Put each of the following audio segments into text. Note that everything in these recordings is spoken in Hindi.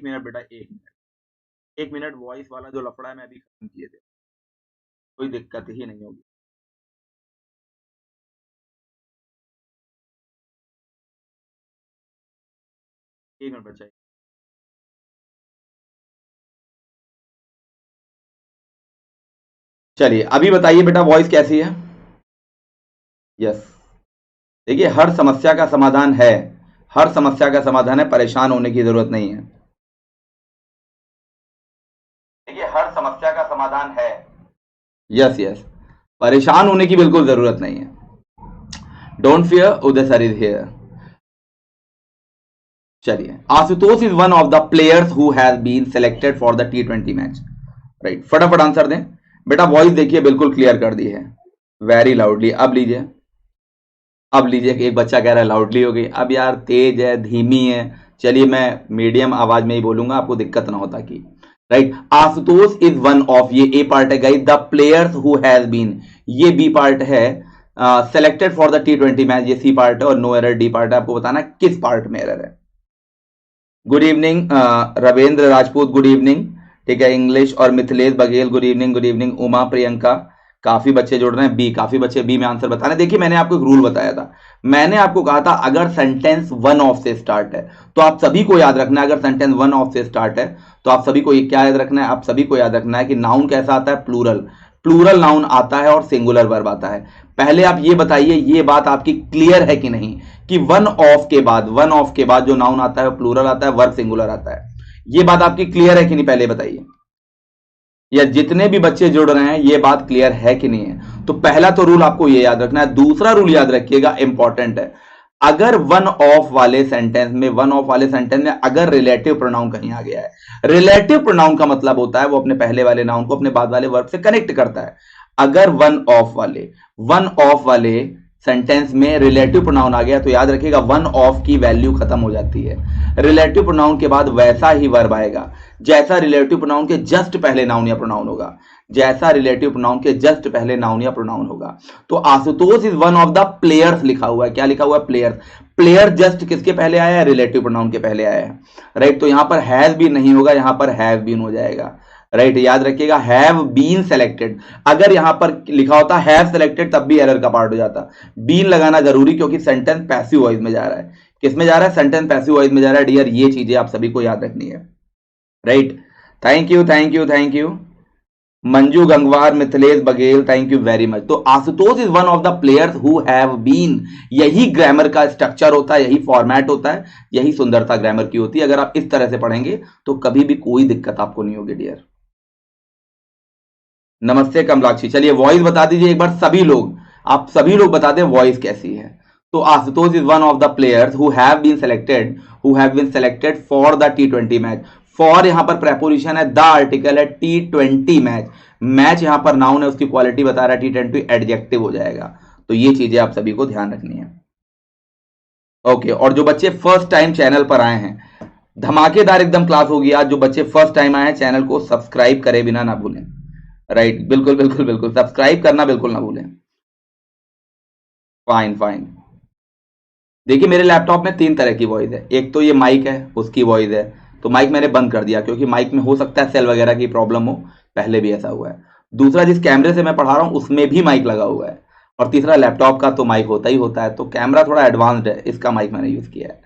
मिनट बेटा, 1 मिनट। 1 मिनट वॉइस वाला जो लफड़ा है मैं अभी खत्म किए थे, कोई दिक्कत ही नहीं होगी। एक मिनट बचा। चलिए अभी बताइए बेटा वॉइस कैसी है। यस, देखिए हर समस्या का समाधान है, हर समस्या का समाधान है, परेशान होने की जरूरत नहीं है। देखिए हर समस्या का समाधान है। यस यस, परेशान होने की बिल्कुल जरूरत नहीं है। Don't fear, Uday sir is here. चलिए, Ashutosh is one of the players who has been selected for the T20 match. Right, फटाफट आंसर दें बेटा। वॉइस देखिए बिल्कुल क्लियर कर दी है, वेरी लाउडली। अब लीजिए, अब लीजिए कि एक बच्चा कह रहा है लाउडली हो गई। अब यार तेज है, धीमी है, चलिए मैं मीडियम आवाज में ही बोलूंगा, आपको दिक्कत ना होता कि। Right, Ashutosh is one of, ये ए पार्ट है guys, the players who has been, ये बी पार्ट है, selected for the T20 match, ये सी पार्ट है, और नो एरर डी पार्ट है। आपको बताना किस पार्ट में एरर है। Good evening Ravindra Rajput, good evening. ठीक है, इंग्लिश और Mithilesh Baghel, good evening, good evening. Uma Priyanka, काफी बच्चे जुड़ रहे हैं। बी, काफी बच्चे बी में आंसर बता रहे हैं। देखिए मैंने आपको एक रूल बताया था, मैंने आपको कहा था अगर सेंटेंस वन ऑफ से स्टार्ट है तो आप सभी को याद रखना है, अगर सेंटेंस वन ऑफ से स्टार्ट है तो आप सभी को ये क्या याद रखना है, आप सभी को याद रखना है कि नाउन कैसा आता है, प्लूरल। प्लूरल नाउन आता है और सिंगुलर वर्ब आता है। पहले आप ये बताइए, ये बात आपकी क्लियर है कि नहीं, कि वन ऑफ के बाद, वन ऑफ के बाद जो नाउन आता है वो प्लूरल आता है, वर्ब सिंगुलर आता है। ये बात आपकी क्लियर है कि नहीं, पहले बताइए। या जितने भी बच्चे जुड़ रहे हैं ये बात क्लियर है कि नहीं है। तो पहला तो रूल आपको ये याद रखना है। दूसरा रूल याद रखिएगा, इंपॉर्टेंट है, अगर वन ऑफ वाले सेंटेंस में, वन ऑफ वाले सेंटेंस में अगर रिलेटिव प्रोनाउन कहीं आ गया है, रिलेटिव प्रोनाउन का मतलब होता है वो अपने पहले वाले नाउन को अपने बाद वाले वर्ब से कनेक्ट करता है। अगर वन ऑफ वाले, वन ऑफ वाले सेंटेंस में रिलेटिव प्रोनाउन आ गया तो याद रखिएगा वन ऑफ की वैल्यू खत्म हो जाती है। रिलेटिव प्रोनाउन के बाद वैसा ही वर्ब आएगा जैसा रिलेटिव प्रोनाउन के जस्ट पहले नाउन या प्रोनाउन होगा, जैसा रिलेटिव प्रोनाउन के जस्ट पहले नाउन या प्रोनाउन होगा। तो Ashutosh is one of the players लिखा हुआ है, क्या लिखा हुआ है, प्लेयर्स। प्लेयर जस्ट किसके पहले आया है, रिलेटिव प्रोनाउन के पहले आया है। राइट, तो यहां पर हैज बीन नहीं होगा, यहां पर हैव बीन हो जाएगा। राइट, याद रखिएगा, हैव बीन सेलेक्टेड। अगर यहां पर लिखा होता हैव सेलेक्टेड तब भी एरर का पार्ट हो जाता। बीन लगाना जरूरी, क्योंकि सेंटेंस पैसिव वॉइस में जा रहा है। किस में जा रहा है, सेंटेंस पैसिव वॉइस में जा रहा है डियर। ये चीजें आप सभी को याद रखनी है। Right, thank you thank you thank you. Manju Gangwar, Mithilesh Baghel, thank you very much. तो Ashutosh is one of the players who have been, यही ग्रामर का स्ट्रक्चर होता है, यही फॉर्मेट होता है, यही सुंदरता ग्रामर की होती है। अगर आप इस तरह से पढ़ेंगे तो कभी भी कोई दिक्कत आपको नहीं होगी डियर। नमस्ते कमलाक्षी। चलिए वॉइस बता दीजिए एक बार सभी लोग, आप सभी लोग बता दें वॉइस कैसी है। तो Ashutosh is one of the players who have been selected, who have been selected for the T20 match. For यहां पर प्रेपोजिशन है, द आर्टिकल है, T20 मैच, मैच यहां पर नाउन है, उसकी क्वालिटी बता रहा है, T20 एडजेक्टिव हो जाएगा। तो ये चीजें आप सभी को ध्यान रखनी है। ओके, और जो बच्चे फर्स्ट टाइम चैनल पर आए हैं, धमाकेदार एकदम क्लास होगी आज। जो बच्चे फर्स्ट टाइम आए हैं चैनल को सब्सक्राइब करे बिना ना भूलें। राइट, बिल्कुल बिल्कुल बिल्कुल, सब्सक्राइब करना बिल्कुल ना भूलें। Fine fine. देखिए मेरे लैपटॉप में 3 तरह की वॉइस है। एक तो ये माइक है, उसकी वॉइस है, तो माइक मैंने बंद कर दिया क्योंकि माइक में हो सकता है सेल वगैरह की प्रॉब्लम हो, पहले भी ऐसा हुआ है। दूसरा, जिस कैमरे से मैं पढ़ा रहा हूं उसमें भी माइक लगा हुआ है। और तीसरा, लैपटॉप का तो माइक होता ही होता है, तो कैमरा थोड़ा एडवांस्ड है, इसका माइक मैंने यूज किया है।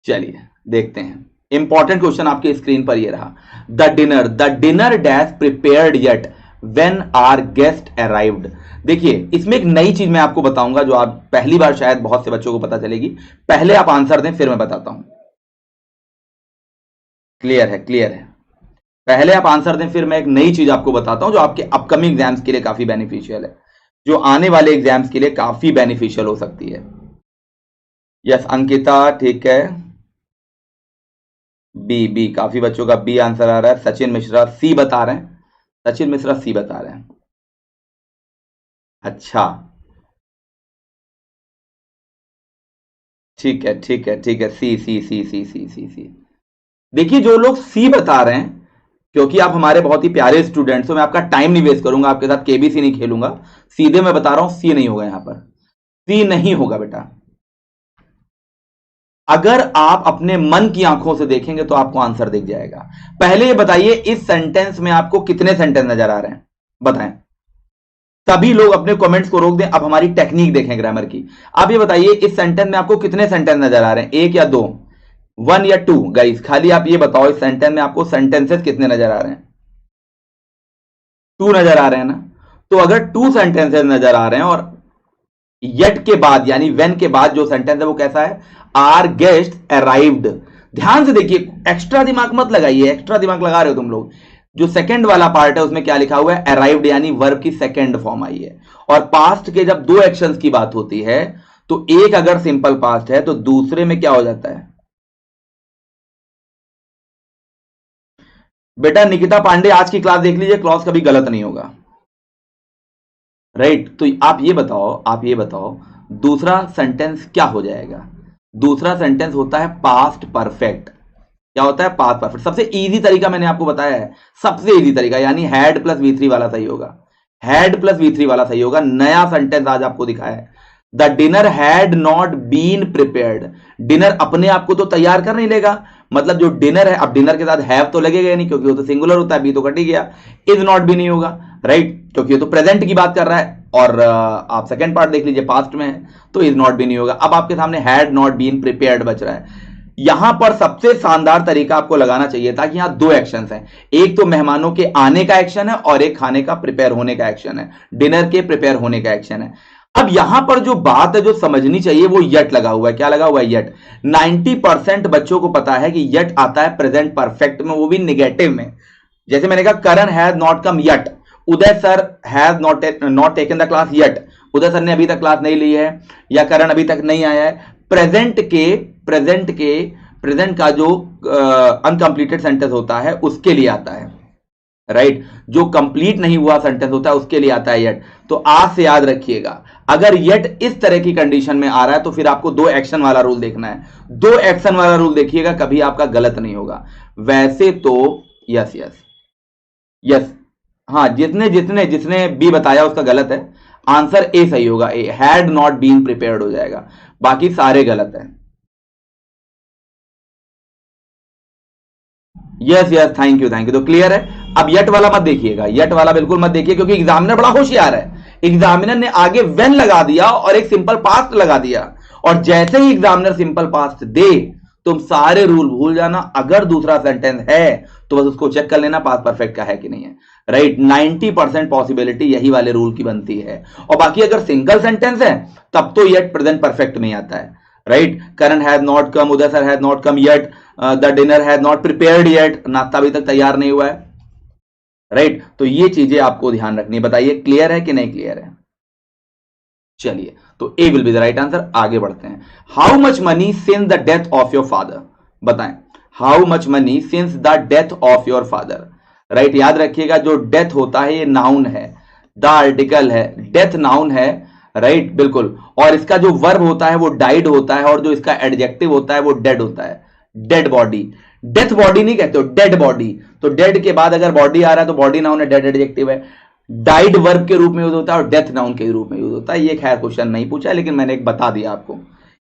चलिए देखते हैं। इंपॉर्टेंट क्वेश्चन आपके स्क्रीन पर ये रहा, the dinner dash prepared yet when our guest arrived. देखिए इसमें एक नई चीज मैं आपको बताऊंगा जो आप पहली बार शायद बहुत से बच्चों को पता चलेगी। पहले आप आंसर दें फिर मैं बताता हूं। क्लियर है, क्लियर है। पहले आप आंसर दें फिर मैं एक नई चीज आपको बताता हूं जो आपके अपकमिंग एग्जाम्स के लिए काफी बेनिफिशियल है, जो आने वाले एग्जाम्स के लिए काफी बेनिफिशियल हो सकती है। यस अंकिता, ठीक है। बी, बी काफी बच्चों का बी आंसर आ रहा है। सचिन मिश्रा सी बता रहे हैं, सचिन मिश्रा सी बता रहे हैं। अच्छा, ठीक है ठीक है ठीक है, सी सी सी सी सी सी सी। देखिए जो लोग सी बता रहे हैं, क्योंकि आप हमारे बहुत ही प्यारे स्टूडेंट्स हो, मैं आपका टाइम नहीं वेस्ट करूंगा, आपके साथ केबीसी नहीं खेलूंगा, सीधे मैं बता रहा हूं सी नहीं होगा, यहां पर सी नहीं होगा बेटा। अगर आप अपने मन की आंखों से देखेंगे तो आपको आंसर दिख जाएगा। पहले ये बताइए, इस सेंटेंस में आपको कितने सेंटेंस नजर आ रहे हैं, बताएं। सभी लोग अपने कमेंट्स को रोक दें। अब हमारी टेक्निक देखें ग्रामर की। आप ये बताइए, इस सेंटेंस में आपको कितने सेंटेंस नजर आ रहे हैं, एक या दो, 1 या 2? गाइस खाली आप ये बताओ, इस सेंटेंस में आपको सेंटेंसेस कितने नजर आ रहे हैं? 2 नजर आ रहे हैं ना? तो अगर 2 सेंटेंसेस नजर आ रहे हैं और येट के बाद यानी वेन के बाद जो सेंटेंस है वो कैसा है? Our guest arrived. ध्यान से देखिए, एक्स्ट्रा दिमाग मत लगाइए, एक्स्ट्रा दिमाग लगा रहे हो तुम लोग। जो सेकंड वाला पार्ट है उसमें क्या लिखा हुआ है? अराइव्ड, यानी वर्ब की सेकंड फॉर्म आई है। और पास्ट के जब दो एक्शंस की बात होती है तो एक अगर सिंपल पास्ट है तो दूसरे में क्या हो जाता है? बेटा निकिता पांडे, आज की क्लास देख लीजिए, क्लास कभी गलत नहीं होगा, राइट? तो आप ये बताओ दूसरा सेंटेंस क्या हो जाएगा? दूसरा सेंटेंस होता है पास्ट परफेक्ट। क्या होता है? Past perfect. सबसे इजी तरीका मैंने आपको बताया है, सबसे इजी तरीका, यानी हैड प्लस V3 वाला सही होगा। हैड प्लस V3 वाला सही होगा। नया सेंटेंस आज आपको दिखाया है, the dinner had not been prepared. Dinner अपने आप को तो तैयार कर नहीं लेगा, मतलब जो डिनर है, अब डिनर के साथ हैव तो लगेगा नहीं क्योंकि वो तो सिंगुलर होता है, बी तो कट ही गया। इज नॉट भी नहीं होगा, राइट? क्योंकि वो तो प्रेजेंट की बात कर रहा है। और आप सेकंड पार्ट देख लीजिए, पास्ट में है तो इज नॉट भी नहीं होगा। अब आपके सामने हैड नॉट बीन प्रिपेयर्ड बच रहा है। यहां पर सबसे शानदार तरीका आपको लगाना चाहिए था कि यहां दो एक्शन हैं, एक तो मेहमानों के आने का एक्शन है और एक खाने का प्रिपेयर होने का एक्शन है, डिनर के प्रिपेयर होने का एक्शन है। अब यहां पर जो बात है जो समझनी चाहिए वो यट लगा हुआ है। क्या लगा हुआ है? यट। 90% बच्चों को पता है कि यट आता है प्रेजेंट परफेक्ट में, वो भी निगेटिव में। जैसे मैंने कहा Karan has not come yet, Uday sir has not taken the class yet, Uday sir ने अभी तक क्लास नहीं ली है या करण अभी तक नहीं आया है। प्रेजेंट का जो अनकंप्लीटेड सेंटेंस होता है उसके लिए आता है, राइट? जो कंप्लीट नहीं हुआ सेंटेंस होता है उसके लिए आता है येट। तो आज से याद रखिएगा, अगर येट इस तरह की कंडीशन में आ रहा है तो फिर आपको दो एक्शन वाला रूल देखना है। दो एक्शन वाला रूल देखिएगा, कभी आपका गलत नहीं होगा। वैसे तो यस यस यस, हाँ, जिसने जिसने जिसने बी बताया उसका गलत है। आंसर ए सही होगा, ए हैड नॉट बीन प्रिपेयर्ड हो जाएगा, बाकी सारे गलत है। Yes yes, thank you. तो क्लियर है। अब यट वाला मत देखिएगा, यट वाला बिल्कुल मत देखिए, क्योंकि एग्जामिनर बड़ा होशियार है। एग्जामिनर ने आगे वेन लगा दिया और एक सिंपल पास्ट लगा दिया, और जैसे ही एग्जामिनर सिंपल पास्ट दे तुम सारे रूल भूल जाना। अगर दूसरा सेंटेंस है तो बस उसको चेक कर लेना पास्ट परफेक्ट का है कि नहीं है, राइट? 90% पॉसिबिलिटी यही वाले रूल की बनती है। और बाकी अगर सिंगल सेंटेंस है तब तो येट प्रेजेंट परफेक्ट में आता है, right? Karan has not come, Uday sir has not come yet, the dinner has not prepared yet, नाश्ता अभी तक तैयार नहीं हुआ है, राइट? तो ये चीजें आपको ध्यान रखनी। बताइए क्लियर है कि नहीं क्लियर है? चलिए, तो A will be the right answer. आगे बढ़ते हैं। How much money since the death of your father? बताएं, how much money since the death of your father, right? याद रखिएगा, जो डेथ होता है ये नाउन है, द आर्टिकल है, डेथ नाउन है, राइट? बिल्कुल। और इसका जो वर्ब होता है वो डाइड होता है, और जो इसका एडजेक्टिव होता है वो डेड होता है, डेड बॉडी। डेथ बॉडी नहीं कहते हो, डेड बॉडी। तो डेड के बाद अगर बॉडी आ रहा है तो बॉडी नाउन है, डेड एडजेक्टिव है। डाइड वर्ब के रूप में यूज होता है और डेथ नाउन के रूप में यूज होता है। ये खैर क्वेश्चन नहीं पूछा, लेकिन मैंने एक बता दिया आपको,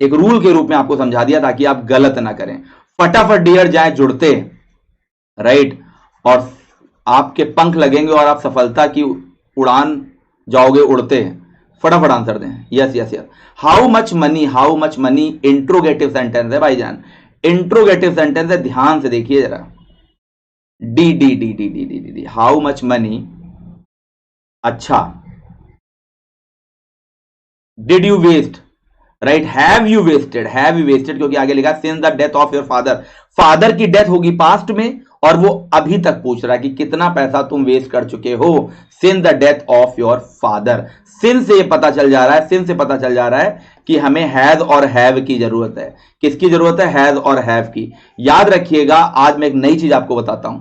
एक रूल के रूप में आपको समझा दिया ताकि आप गलत ना करें। फटाफट डियर जाए जुड़ते, राइट? और आपके पंख लगेंगे और आप सफलता की उड़ान जाओगे उड़ते। फटाफट आंसर दें। Yes yes yes. How much money, how much money interrogative sentence है भाईजान, इंट्रोगेटिव सेंटेंस है, ध्यान से देखिए जरा। D D D D D D D, how much money. अच्छा, did you waste, right? Have you wasted, have you wasted, क्योंकि आगे लिखा since the death of your father. Father की डेथ होगी पास्ट में और वो अभी तक पूछ रहा है कि कितना पैसा तुम वेस्ट कर चुके हो, since the death of your father. Since से पता चल जा रहा है, सिंस से पता चल जा रहा है कि हमें हैज और हैव की जरूरत है। किसकी जरूरत है? हैज और हैव की। याद रखिएगा, आज मैं एक नई चीज आपको बताता हूं।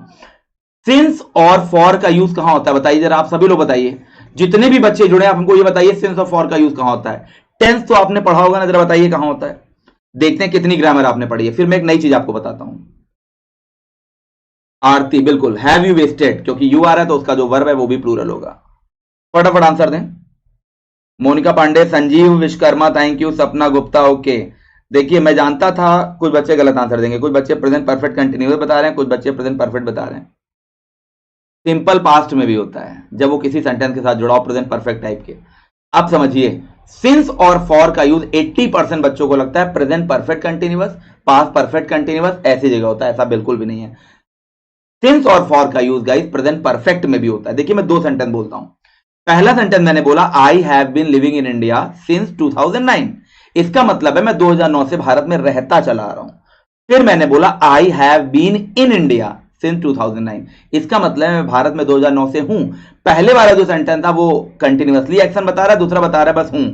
सिंस और फॉर का यूज कहां होता है? बताइए जरा, आप सभी लोग बताइए, जितने भी बच्चे जुड़े आप हमको ये बताइए, सिंस और फॉर का यूज कहां होता है? टेंस तो आपने पढ़ा होगा ना, जरा बताइए कहां होता है। देखते हैं कितनी ग्रामर आपने पढ़ी है, फिर मैं एक नई चीज आपको बताता हूं। आरती, बिल्कुल, हैव यू वेस्टेड, क्योंकि यू आ रहा है तो उसका जो वर्ब है वो भी प्लूरल होगा। फटाफट आंसर दें। Monika Pandey, Sanjeev Vishwakarma, thank you. Sapna Gupta, okay. देखिए मैं जानता था कुछ बच्चे गलत आंसर देंगे, कुछ बच्चे प्रेजेंट परफेक्ट कंटिन्यूअस बता रहे हैं, कुछ बच्चे प्रेजेंट परफेक्ट बता रहे हैं। सिंपल पास्ट में भी होता है जब वो किसी सेंटेंस के साथ जुड़ा हो प्रेजेंट परफेक्ट टाइप के। अब समझिए, सिंस और फॉर का यूज 80% बच्चों को लगता है present perfect continuous, past perfect continuous ऐसी जगह होता है, ऐसा बिल्कुल भी नहीं है। सिंस और फॉर का यूज गाइस प्रेजेंट परफेक्ट में भी होता है। देखिए मैं दो सेंटेंस बोलता हूं। पहला सेंटेंस मैंने बोला I have been living in India since 2009, इसका मतलब है मैं 2009 से भारत में रहता चला आ रहा हूं। फिर मैंने बोला I have been in India since 2009, इसका मतलब है मैं भारत में 2009 से हूं। पहले वाला जो सेंटेंस था वो कंटिन्यूअसली एक्शन बता रहा है, दूसरा बता रहा है बस हूं,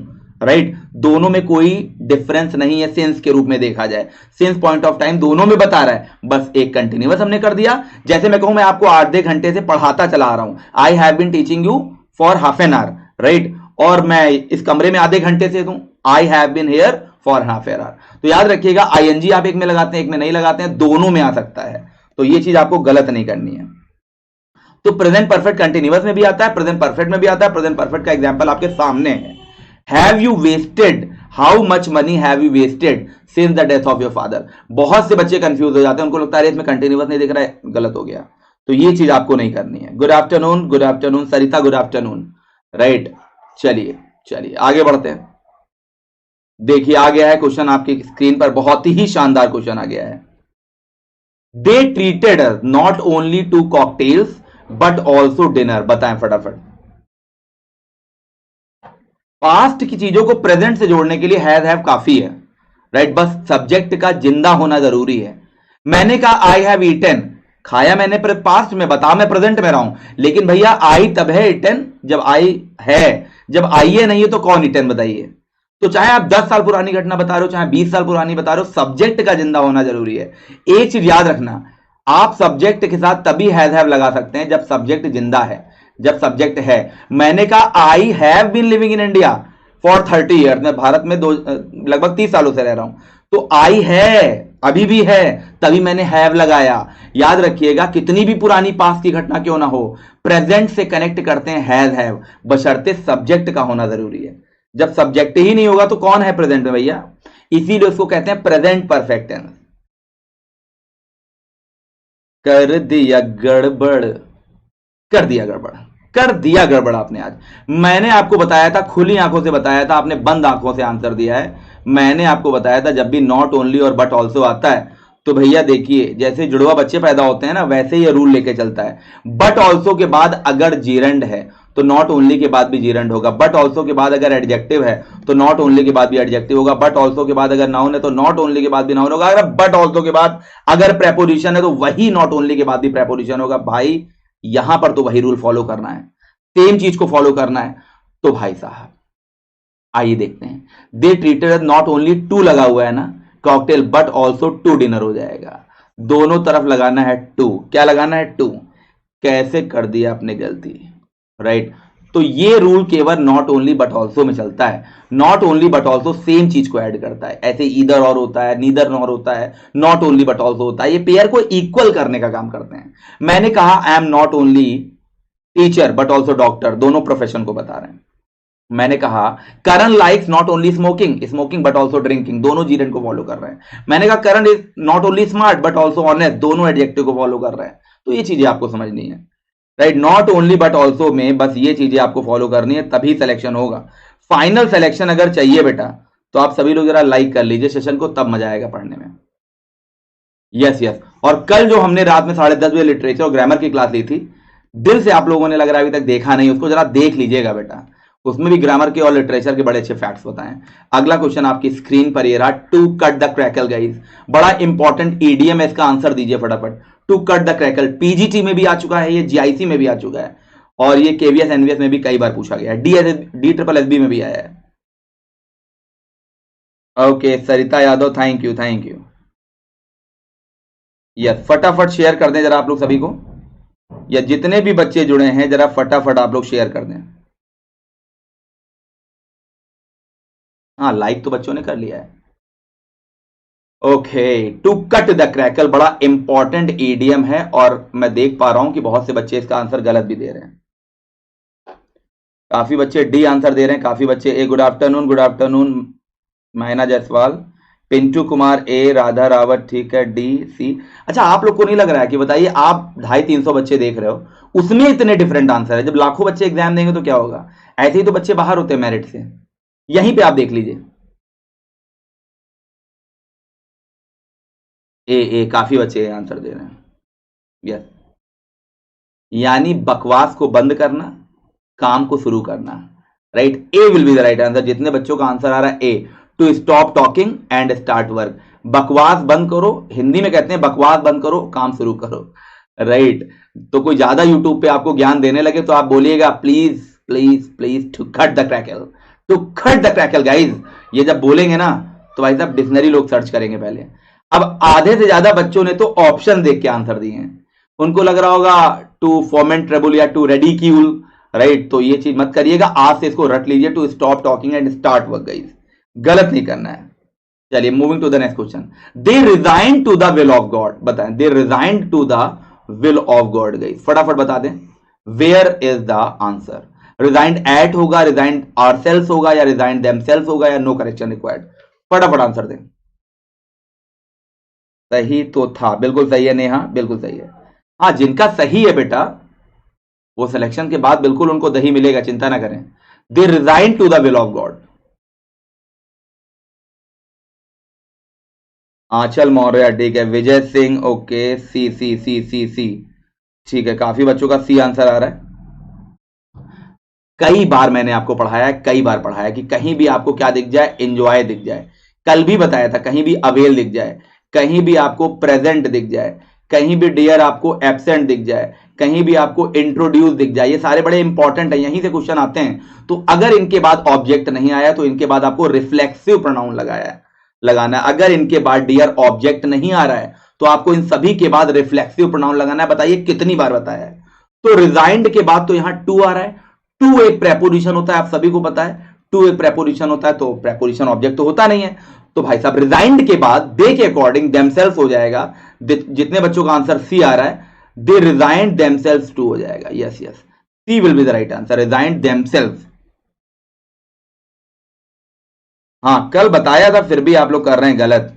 राइट। दोनों में कोई डिफरेंस नहीं है सिंस के रूप में देखा जाए, सिंस पॉइंट ऑफ टाइम दोनों में बता रहा है, बस एक कंटिन्यूअस हमने कर दिया। जैसे मैं कहूं मैं आपको आधे घंटे से पढ़ाता चला आ रहा हूं, I have been teaching you for half an hour, right, और मैं इस कमरे में आधे घंटे से दूं I have been here for half an hour. तो याद रखिएगा आईएनजी आप एक में लगाते हैं एक में नहीं लगाते हैं, दोनों में आ सकता है, तो ये चीज आपको गलत नहीं करनी है। तो प्रेजेंट परफेक्ट कंटिन्यूअस में भी आता है, प्रेजेंट परफेक्ट में भी आता है। प्रेजेंट परफेक्ट का एग्जांपल आपके सामने है, have you wasted, how much money have you wasted since the death of your father. बहुत से बच्चे कंफ्यूज हो जाते हैं, उनको लगता है इसमें कंटिन्यूअस नहीं दिख रहा है, गलत हो गया, तो ये चीज आपको नहीं करनी है। गुड आफ्टरनून सरिता, गुड आफ्टरनून, राइट। चलिए चलिए आगे बढ़ते हैं। देखिए आ गया है क्वेश्चन आपकी स्क्रीन पर, बहुत ही शानदार क्वेश्चन आ गया है। They treated us not only to cocktails but also dinner. बताएं फटाफट। पास्ट की चीजों को प्रेजेंट से जोड़ने के लिए हैव काफी है, राइट, बस सब्जेक्ट का जिंदा होना जरूरी है। मैंने कहा आई हैव ईटन, खाया मैंने पास्ट में, बता मैं प्रेजेंट में रहा हूं, लेकिन भैया आई तब है ईटन जब आई है, जब आई है नहीं है तो कौन ईटन बताइए। तो चाहे आप 10 साल पुरानी घटना बता रहे हो, चाहे 20 साल पुरानी बता रहे हो, सब्जेक्ट का जिंदा होना जरूरी है। एक चीज याद रखना, आप सब्जेक्ट के साथ तभी हैव लगा सकते हैं जब सब्जेक्ट जिंदा है, जब सब्जेक्ट है। मैंने कहा I have been living in India for 30 years, मैं भारत में लगभग 30 सालों से रह रहा हूं, तो आई है अभी भी है, तभी मैंने हैव लगाया। याद रखिएगा कितनी भी पुरानी पास्ट की घटना क्यों ना हो, प्रेजेंट से कनेक्ट करते हैं हैव, बशर्ते सब्जेक्ट का होना जरूरी है। जब सब्जेक्ट ही नहीं होगा तो कौन है प्रेजेंट में भैया, इसीलिए उसको कहते हैं प्रेजेंट परफेक्ट टेंस। कर दिया गड़बड़, कर दिया गड़बड़, कर दिया गड़बड़ आपने आज। मैंने आपको बताया था, खुली आंखों से बताया था, आपने बंद आंखों से आंसर दिया है। मैंने आपको बताया था जब भी नॉट ओनली और बट ऑल्सो आता है तो भैया देखिए जैसे जुड़वा बच्चे पैदा होते हैं ना, वैसे ही रूल लेके चलता है। बट ऑल्सो के बाद अगर जीरंड है तो नॉट ओनली के बाद भी जीरंड होगा, बट ऑल्सो के बाद अगर एडजेक्टिव है तो नॉट ओनली के बाद भी एडजेक्टिव होगा, बट ऑल्सो के बाद अगर नाउन है तो नॉट ओनली के बाद भी नाउन होगा, अगर बट ऑल्सो के बाद अगर प्रेपोजिशन है तो वही नॉट ओनली के बाद भी प्रेपोजिशन होगा। भाई यहां पर तो वही रूल फॉलो करना है, सेम चीज को फॉलो करना है। तो भाई साहब आइए देखते हैं, they treated not only to लगा हुआ है ना cocktail but also to dinner हो जाएगा, दोनों तरफ लगाना है टू। क्या लगाना है? टू। कैसे कर दिया आपने गलती, राइट। तो ये रूल केवल नॉट ओनली बट ऑल्सो में चलता है, not only but also same चीज को ऐड करता है। ऐसे ईदर और होता है, नीदर नॉर होता है, नॉट ओनली बट ऑल्सो होता है, ये पेयर को इक्वल करने का काम करते हैं। मैंने कहा I am not only teacher but also doctor, दोनों प्रोफेशन को बता रहे हैं। मैंने कहा Karan likes not only smoking smoking but also drinking, दोनों जीरेंट को फॉलो कर रहे हैं। मैंने कहा Karan is not only smart but also honest, दोनों एडजेक्टिव को फॉलो कर रहे हैं। तो ये चीजें आपको समझनी है, right. Not only but also में बस ये चीजें आपको फॉलो करनी है, तभी सिलेक्शन होगा। फाइनल सिलेक्शन अगर चाहिए बेटा तो आप सभी लोग जरा लाइक कर लीजिए सेशन को, तब मजा आएगा पढ़ने में। Yes yes. और कल जो हमने रात में 10:30 बजे लिटरेचर और ग्रामर की क्लास ली थी, दिल से आप लोगों ने लग रहा है अभी तक देखा नहीं, उसको जरा देख लीजिएगा बेटा, उसमें भी ग्रामर के और लिटरेचर के बड़े अच्छे फैक्ट्स बताएं। अगला क्वेश्चन आपकी स्क्रीन पर ये रहा, to cut the crackle guys, बड़ा इंपॉर्टेंट ईडीएम है, इसका आंसर दीजिए फटाफट। To cut the crackle PGT में भी आ चुका है, ये जीआईसी में भी आ चुका है, और ये केवीएस एनवीएस में भी कई बार पूछा गया है, डी में भी आया है। Okay Sarita Yadav, thank you thank you. Yes, फटाफट शेयर कर दें जरा आप लोग सभी को, या जितने भी बच्चे जुड़े हैं जरा फटाफट आप लोग शेयर कर दें। हाँ लाइक तो बच्चों ने कर लिया है। Okay, to cut the crackle बड़ा इंपॉर्टेंट ईडीएम है, और मैं देख पा रहा हूं कि बहुत से बच्चे इसका आंसर गलत भी दे रहे हैं। काफी बच्चे डी आंसर दे रहे हैं, काफी बच्चे ए। गुड आफ्टरनून मैना जायसवाल, पिंटू कुमार ए, राधा रावत ठीक है, डी सी। अच्छा आप लोग को नहीं लग रहा है कि बताइए आप 250-300 बच्चे देख रहे हो, उसमें इतने डिफरेंट आंसर है, जब लाखों बच्चे एग्जाम देंगे तो क्या होगा? ऐसे ही तो बच्चे बाहर होते हैं मेरिट से। यहीं पे आप देख लीजिए, ए काफी बच्चे आंसर दे रहे हैं। यस, यानी बकवास को बंद करना, काम को शुरू करना। Right, A will be the right answer. जितने बच्चों का आंसर आ रहा है A, to stop talking and start work. बकवास बंद करो, हिंदी में कहते हैं बकवास बंद करो, काम शुरू करो। राइट, तो कोई ज्यादा यूट्यूब पे आपको ज्ञान देने लगे तो आप बोलिएगा please please please to cut the crackle, to cut the crackle guys. ये जब बोलेंगे ना तो भाई साहब डिक्शनरी लोग सर्च करेंगे पहले। अब आधे से ज्यादा बच्चों ने तो ऑप्शन देख के आंसर दिए हैं, उनको लग रहा होगा टू फॉर्मेंट ट्रेबल या टू रेडिक्यूल। राइट, तो ये चीज मत करिएगा, आज से इसको रट लीजिए, to stop talking and start work guys. गलत नहीं करना है। चलिए moving to the next question. They resign to the will of God, बताएं, they resign to the will of God guys, फटाफट बता दें। Where is the answer? Resigned at होगा, रिजाइंड आवरसेल्व्स होगा, या रिजाइंड देमसेल्व्स होगा, या नो करेक्शन रिक्वायर्ड? फटाफट आंसर दें। सही तो था, बिल्कुल सही है नेहा, बिल्कुल सही है। हाँ, जिनका सही है बेटा वो सिलेक्शन के बाद बिल्कुल उनको दही मिलेगा, चिंता ना करें। They resign to the will of God. Anchal Maurya ठीक है, विजय सिंह ओके, सी सी सी सी सी ठीक है, काफी बच्चों का सी आंसर आ रहा है। कई बार मैंने आपको पढ़ाया है, कई बार पढ़ाया कि कहीं भी आपको क्या दिख जाए, एंजॉय दिख जाए। कल भी बताया था, कहीं भी अवेल दिख जाए, कहीं भी आपको प्रेजेंट दिख जाए, कहीं भी डियर आपको एब्सेंट दिख जाए, कहीं भी आपको इंट्रोड्यूस दिख जाए, ये सारे बड़े इंपॉर्टेंट है, यहीं से क्वेश्चन आते हैं। तो अगर इनके बाद ऑब्जेक्ट नहीं आया तो इनके बाद आपको रिफ्लेक्सिव प्रोनाउन लगाना है। अगर इनके बाद डियर ऑब्जेक्ट नहीं आ रहा है तो आपको इन सभी के बाद रिफ्लेक्सिव प्रोनाउन लगाना है। बताइए कितनी बार बताया है? तो रिजाइंड के बाद तो यहां टू आ रहा है, टू एक प्रेपोजिशन होता है, आप सभी को पता है, टू एक प्रेपोजिशन होता है, तो प्रेपोजिशन ऑब्जेक्ट तो होता नहीं है। तो भाई साहब रिजाइंड के बाद दे के अकॉर्डिंग देमसेल्व्स हो जाएगा। जितने बच्चों का आंसर सी आ रहा है, दे रिजाइंड देमसेल्व्स टू हो जाएगा। Yes yes, she will be the right answer, resigned themselves. हाँ कल बताया था, फिर भी आप लोग कर रहे हैं गलत।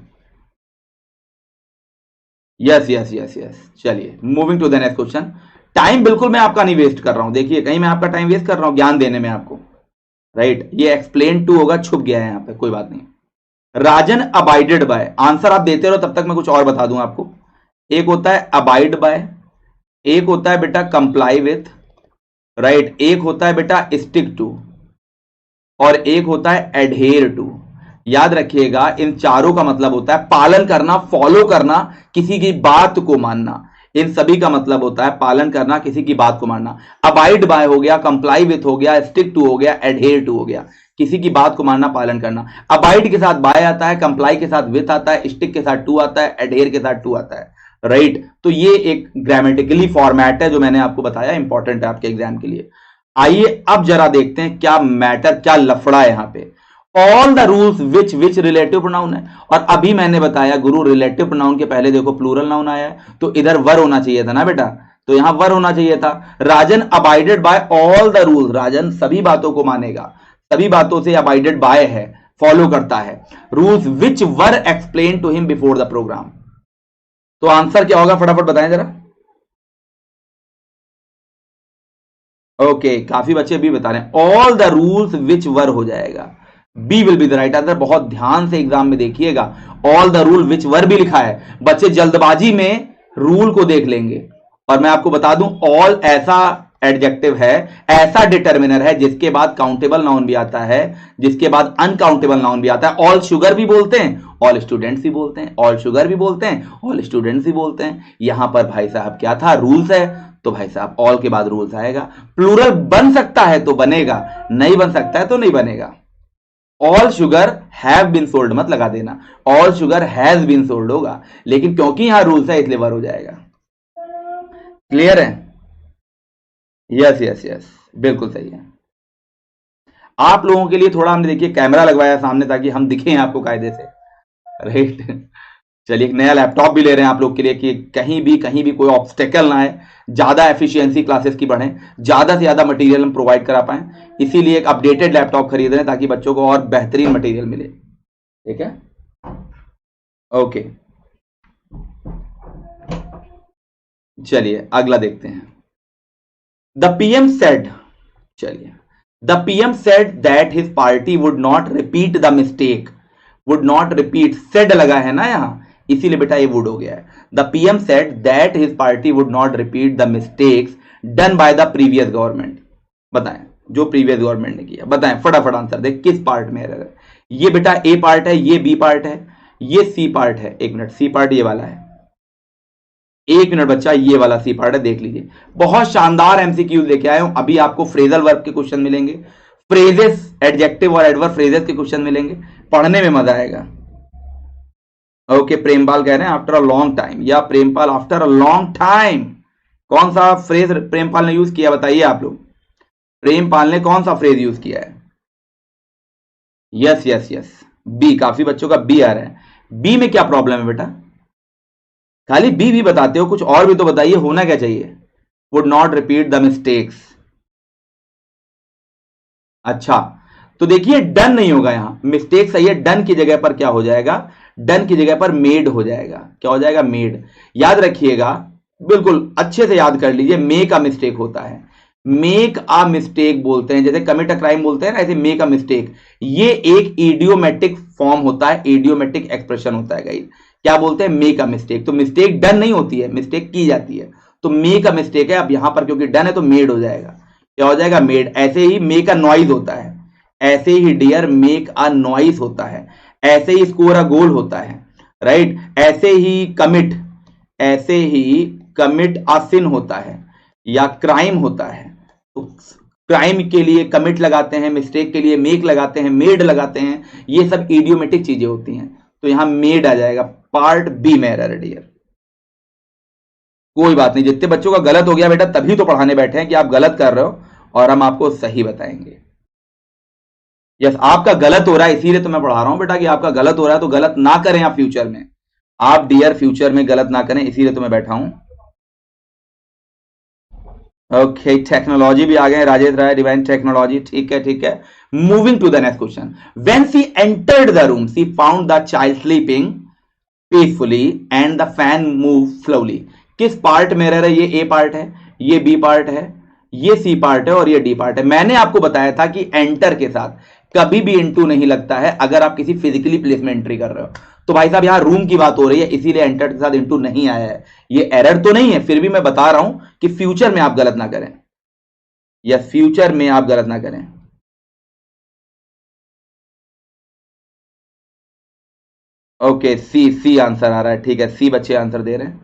यस यस यस यस, चलिए moving to the next question. Time बिल्कुल मैं आपका नहीं वेस्ट कर रहा हूं, देखिए कहीं मैं आपका टाइम वेस्ट कर रहा हूं ज्ञान देने में आपको। राइट, ये एक्सप्लेन टू होगा, छुप गया है यहां पे, कोई बात नहीं। राजन अबाइडेड बाय, आंसर आप देते रहो तब तक मैं कुछ और बता दूं आपको। एक होता है अबाइड बाय, एक होता है बेटा कंप्लाई विथ, राइट, एक होता है बेटा स्टिक टू, और एक होता है एडहेयर टू। याद रखिएगा इन चारों का मतलब होता है पालन करना, फॉलो करना, किसी की बात को मानना। इन सभी का मतलब होता है पालन करना, किसी की बात को मानना। अबाइड बाय हो गया, कंप्लाई विथ हो गया, स्टिक टू हो गया, एडहेयर टू हो गया। किसी की बात को मानना, पालन करना। अबाइड के साथ बाय आता है, कंप्लाई के साथ विथ आता है, स्टिक के साथ टू आता है, एडहेयर के साथ टू आता है। राइट, तो ये एक ग्रामेटिकली फॉर्मेट है जो मैंने आपको बताया, इंपॉर्टेंट है आपके एग्जाम के लिए। आइए अब जरा देखते हैं क्या मैटर, क्या लफड़ा है यहां पे। All the rules which relative pronoun है, और अभी मैंने बताया गुरु रिलेटिव प्रोनाउन के पहले देखो प्लूरल नाउन आया है, तो इधर वर होना चाहिए था ना बेटा, तो यहां वर होना चाहिए था। राजन abided bye all the rules, राजन सभी बातों को मानेगा, सभी बातों से अबाइडेड बाय है, फॉलो करता है। Rules which were explained to him before the programme, तो आंसर क्या होगा फटाफट बताएं जरा। ओके, काफी बच्चे भी बता रहे हैं all the rules which were हो जाएगा, B will be the right answer. बहुत ध्यान से एग्जाम में देखिएगा, all the rule which were भी लिखा है, बच्चे जल्दबाजी में रूल को देख लेंगे। और मैं आपको बता दूं ऑल ऐसा एडजेक्टिव है, ऐसा डिटर्मिनर है जिसके बाद काउंटेबल नाउन भी आता है, जिसके बाद अनकाउंटेबल नाउन भी आता है। ऑल शुगर भी बोलते हैं, ऑल स्टूडेंट्स भी बोलते हैं, ऑल शुगर भी बोलते हैं, ऑल स्टूडेंट्स भी बोलते हैं। यहां पर भाई साहब क्या था, रूल्स है, तो भाई साहब ऑल के बाद रूल्स आएगा। प्लूरल बन सकता है तो बनेगा, नहीं बन सकता है तो नहीं बनेगा। All sugar have been sold मत लगा देना, all sugar has been sold होगा, लेकिन क्योंकि यहां रूल्स है इसलिए वर हो जाएगा। क्लियर है? यस यस यस, बिल्कुल सही है। आप लोगों के लिए थोड़ा हमने देखिए कैमरा लगवाया सामने ताकि हम दिखें आपको कायदे से। राइट, चलिए एक नया लैपटॉप भी ले रहे हैं आप लोग के लिए कि कहीं भी कोई ऑब्स्टेकल ना आए, ज्यादा एफिशिएंसी क्लासेस की बढ़े, ज्यादा से ज्यादा मटेरियल हम प्रोवाइड करा पाएं, इसीलिए एक अपडेटेड लैपटॉप खरीद रहे हैं ताकि बच्चों को और बेहतरीन मटेरियल मिले। ठीक है, ओके, चलिए अगला देखते हैं। द पीएम सेड, चलिए, the PM said that his party would not repeat the mistake, would not repeat, said लगा है ना यहां, इसीलिए बेटा ये वुड हो गया है। The PM said that his party would not repeat the mistakes done by the previous government. बताएं, जो प्रीवियस गवर्नमेंट ने किया, बताएं फटाफट आंसर दे, किस पार्ट में एरर है। ये बेटा ए पार्ट है, ये बी पार्ट है, ये सी पार्ट है। एक मिनट, सी पार्ट ये वाला है, एक मिनट बच्चा, ये वाला सी पार्ट है, देख लीजिए। बहुत शानदार एमसीक्यूज लेके आया हूं। अभी आपको फ्रेजल वर्ब के क्वेश्चन मिलेंगे, फ्रेजेस, एडजेक्टिव और एडवर्ब फ्रेजेस के क्वेश्चन मिलेंगे, पढ़ने में मजा आएगा। ओके, प्रेमपाल कह रहे हैं आफ्टर अ लॉन्ग टाइम, या Prempal after a long time, कौन सा फ्रेज प्रेमपाल ने यूज किया, बताइए आप लोग। प्रेमपाल ने कौन सा फ्रेज यूज किया है? यस यस यस, बी, काफी बच्चों का बी आ रहा है। बी में क्या प्रॉब्लम है बेटा? खाली बी भी बताते हो, कुछ और भी तो बताइए, होना क्या चाहिए? Would not repeat the mistakes. अच्छा, तो देखिए डन नहीं होगा यहां, मिस्टेक सही है, डन की जगह पर क्या हो जाएगा? डन की जगह पर मेड हो जाएगा। क्या हो जाएगा? मेड। याद रखिएगा, बिल्कुल अच्छे से याद कर लीजिए, मेक अ मिस्टेक होता है, मेक अ मिस्टेक बोलते हैं, जैसे कमिट अ क्राइम बोलते हैं ना, ऐसे मेक अ मिस्टेक, ये एक इडियोमेटिक फॉर्म होता है, इडियोमेटिक एक्सप्रेशन होता है गाइस। क्या बोलते हैं? Make a mistake. तो मिस्टेक डन नहीं होती है, मिस्टेक की जाती है, तो मेक अ मिस्टेक है। अब यहां पर क्योंकि डन है तो मेड हो जाएगा। क्या हो जाएगा? मेड। ऐसे ही मेक अ नॉइज होता है, ऐसे ही डियर मेक अ नॉइज होता है, ऐसे ही स्कोर अ गोल होता है, राइट? ऐसे ही कमिट, ऐसे ही कमिट अ सिन होता है, या क्राइम होता है। तो क्राइम के लिए कमिट लगाते हैं, मिस्टेक के लिए मेक लगाते हैं, मेड लगाते हैं, ये सब इडियोमेटिक चीजें होती हैं। तो यहां मेड आ जाएगा, पार्ट बी में एरर है डियर। कोई बात नहीं, जितने बच्चों का गलत हो गया बेटा, तभी तो पढ़ाने बैठे हैं कि आप गलत कर रहे हो और हम आपको सही बताएंगे। यस, आपका गलत हो रहा है इसीलिए तो मैं पढ़ा रहा हूं बेटा, कि आपका गलत हो रहा है तो गलत ना करें आप फ्यूचर में, आप डियर फ्यूचर में गलत ना करें, इसीलिए तो मैं बैठा हूं। ओके, टेक्नोलॉजी भी आ गए, राजेश राय, डिवाइन टेक्नोलॉजी, ठीक है ठीक है। Moving to the next question. When she entered the room she found the child sleeping peacefully and the fan move slowly. किस पार्ट में रह रहा है? ये ए पार्ट है, ये बी पार्ट है, ये सी पार्ट है और ये डी पार्ट है। मैंने आपको बताया था कि एंटर के साथ कभी भी इनटू नहीं लगता है अगर आप किसी फिजिकली प्लेस में एंट्री कर रहे हो। तो भाई साहब यहां रूम की बात हो रही है, इसीलिए एंटर के साथ इनटू नहीं आया है। ये एरर तो नहीं है, फिर भी मैं बता रहा हूं कि फ्यूचर में आप गलत ना करें, या फ्यूचर में आप गलत ना करें। ओके, सी, सी आंसर आ रहा है, ठीक है, सी बच्चे आंसर दे रहे हैं।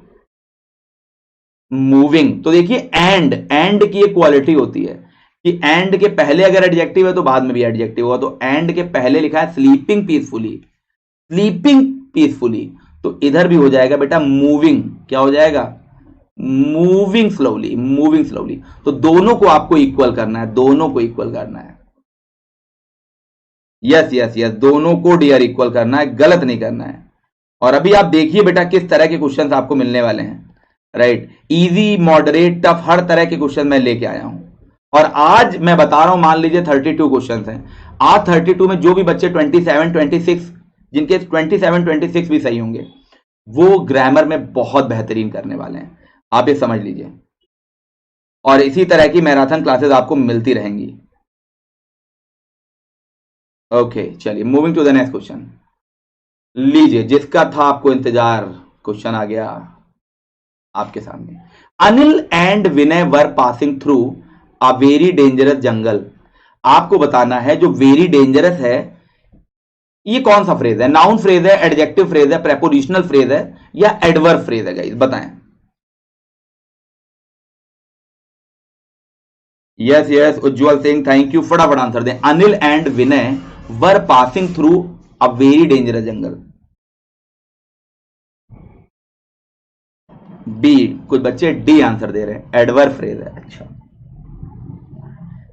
मूविंग, तो देखिए एंड की एक क्वालिटी होती है कि एंड के पहले अगर एडजेक्टिव है तो बाद में भी एडजेक्टिव होगा। तो एंड के पहले लिखा है स्लीपिंग पीसफुली, स्लीपिंग पीसफुली, तो इधर भी हो जाएगा बेटा मूविंग। क्या हो जाएगा? Moving slowly, moving slowly. तो दोनों को आपको इक्वल करना है, दोनों को इक्वल करना है। यस यस यस, दोनों को डियर इक्वल करना है, गलत नहीं करना है। और अभी आप देखिए बेटा किस तरह के क्वेश्चंस आपको मिलने वाले हैं, राइट? इजी, मॉडरेट, टफ, हर तरह के क्वेश्चन मैं लेके आया हूं। और आज मैं बता रहा हूं, मान लीजिए 32 क्वेश्चन हैं, आज 32 में जो भी बच्चे 27 26, जिनके 27 26 भी सही होंगे, वो ग्रामर में बहुत बेहतरीन करने वाले हैं, आप ये समझ लीजिए। और इसी तरह की मैराथन क्लासेस आपको मिलती रहेंगी। ओके, चलिए moving to the next question. लीजिए, जिसका था आपको इंतजार, क्वेश्चन आ गया आपके सामने। Anil and Vinay were passing through a very dangerous jungle. आपको बताना है जो वेरी डेंजरस है, ये कौन सा फ्रेज है? नाउन फ्रेज है, एडजेक्टिव फ्रेज है, प्रेपोजिशनल फ्रेज है, या एडवर्ब फ्रेज है गाइस? बताएं। Yes yes, Ujjwal Singh, thank you, फटाफट आंसर दें। Anil and Vinay were passing through a very dangerous jungle. B, कुछ बच्चे डी आंसर दे रहे हैं, एडवर्ब फ्रेज है। अच्छा,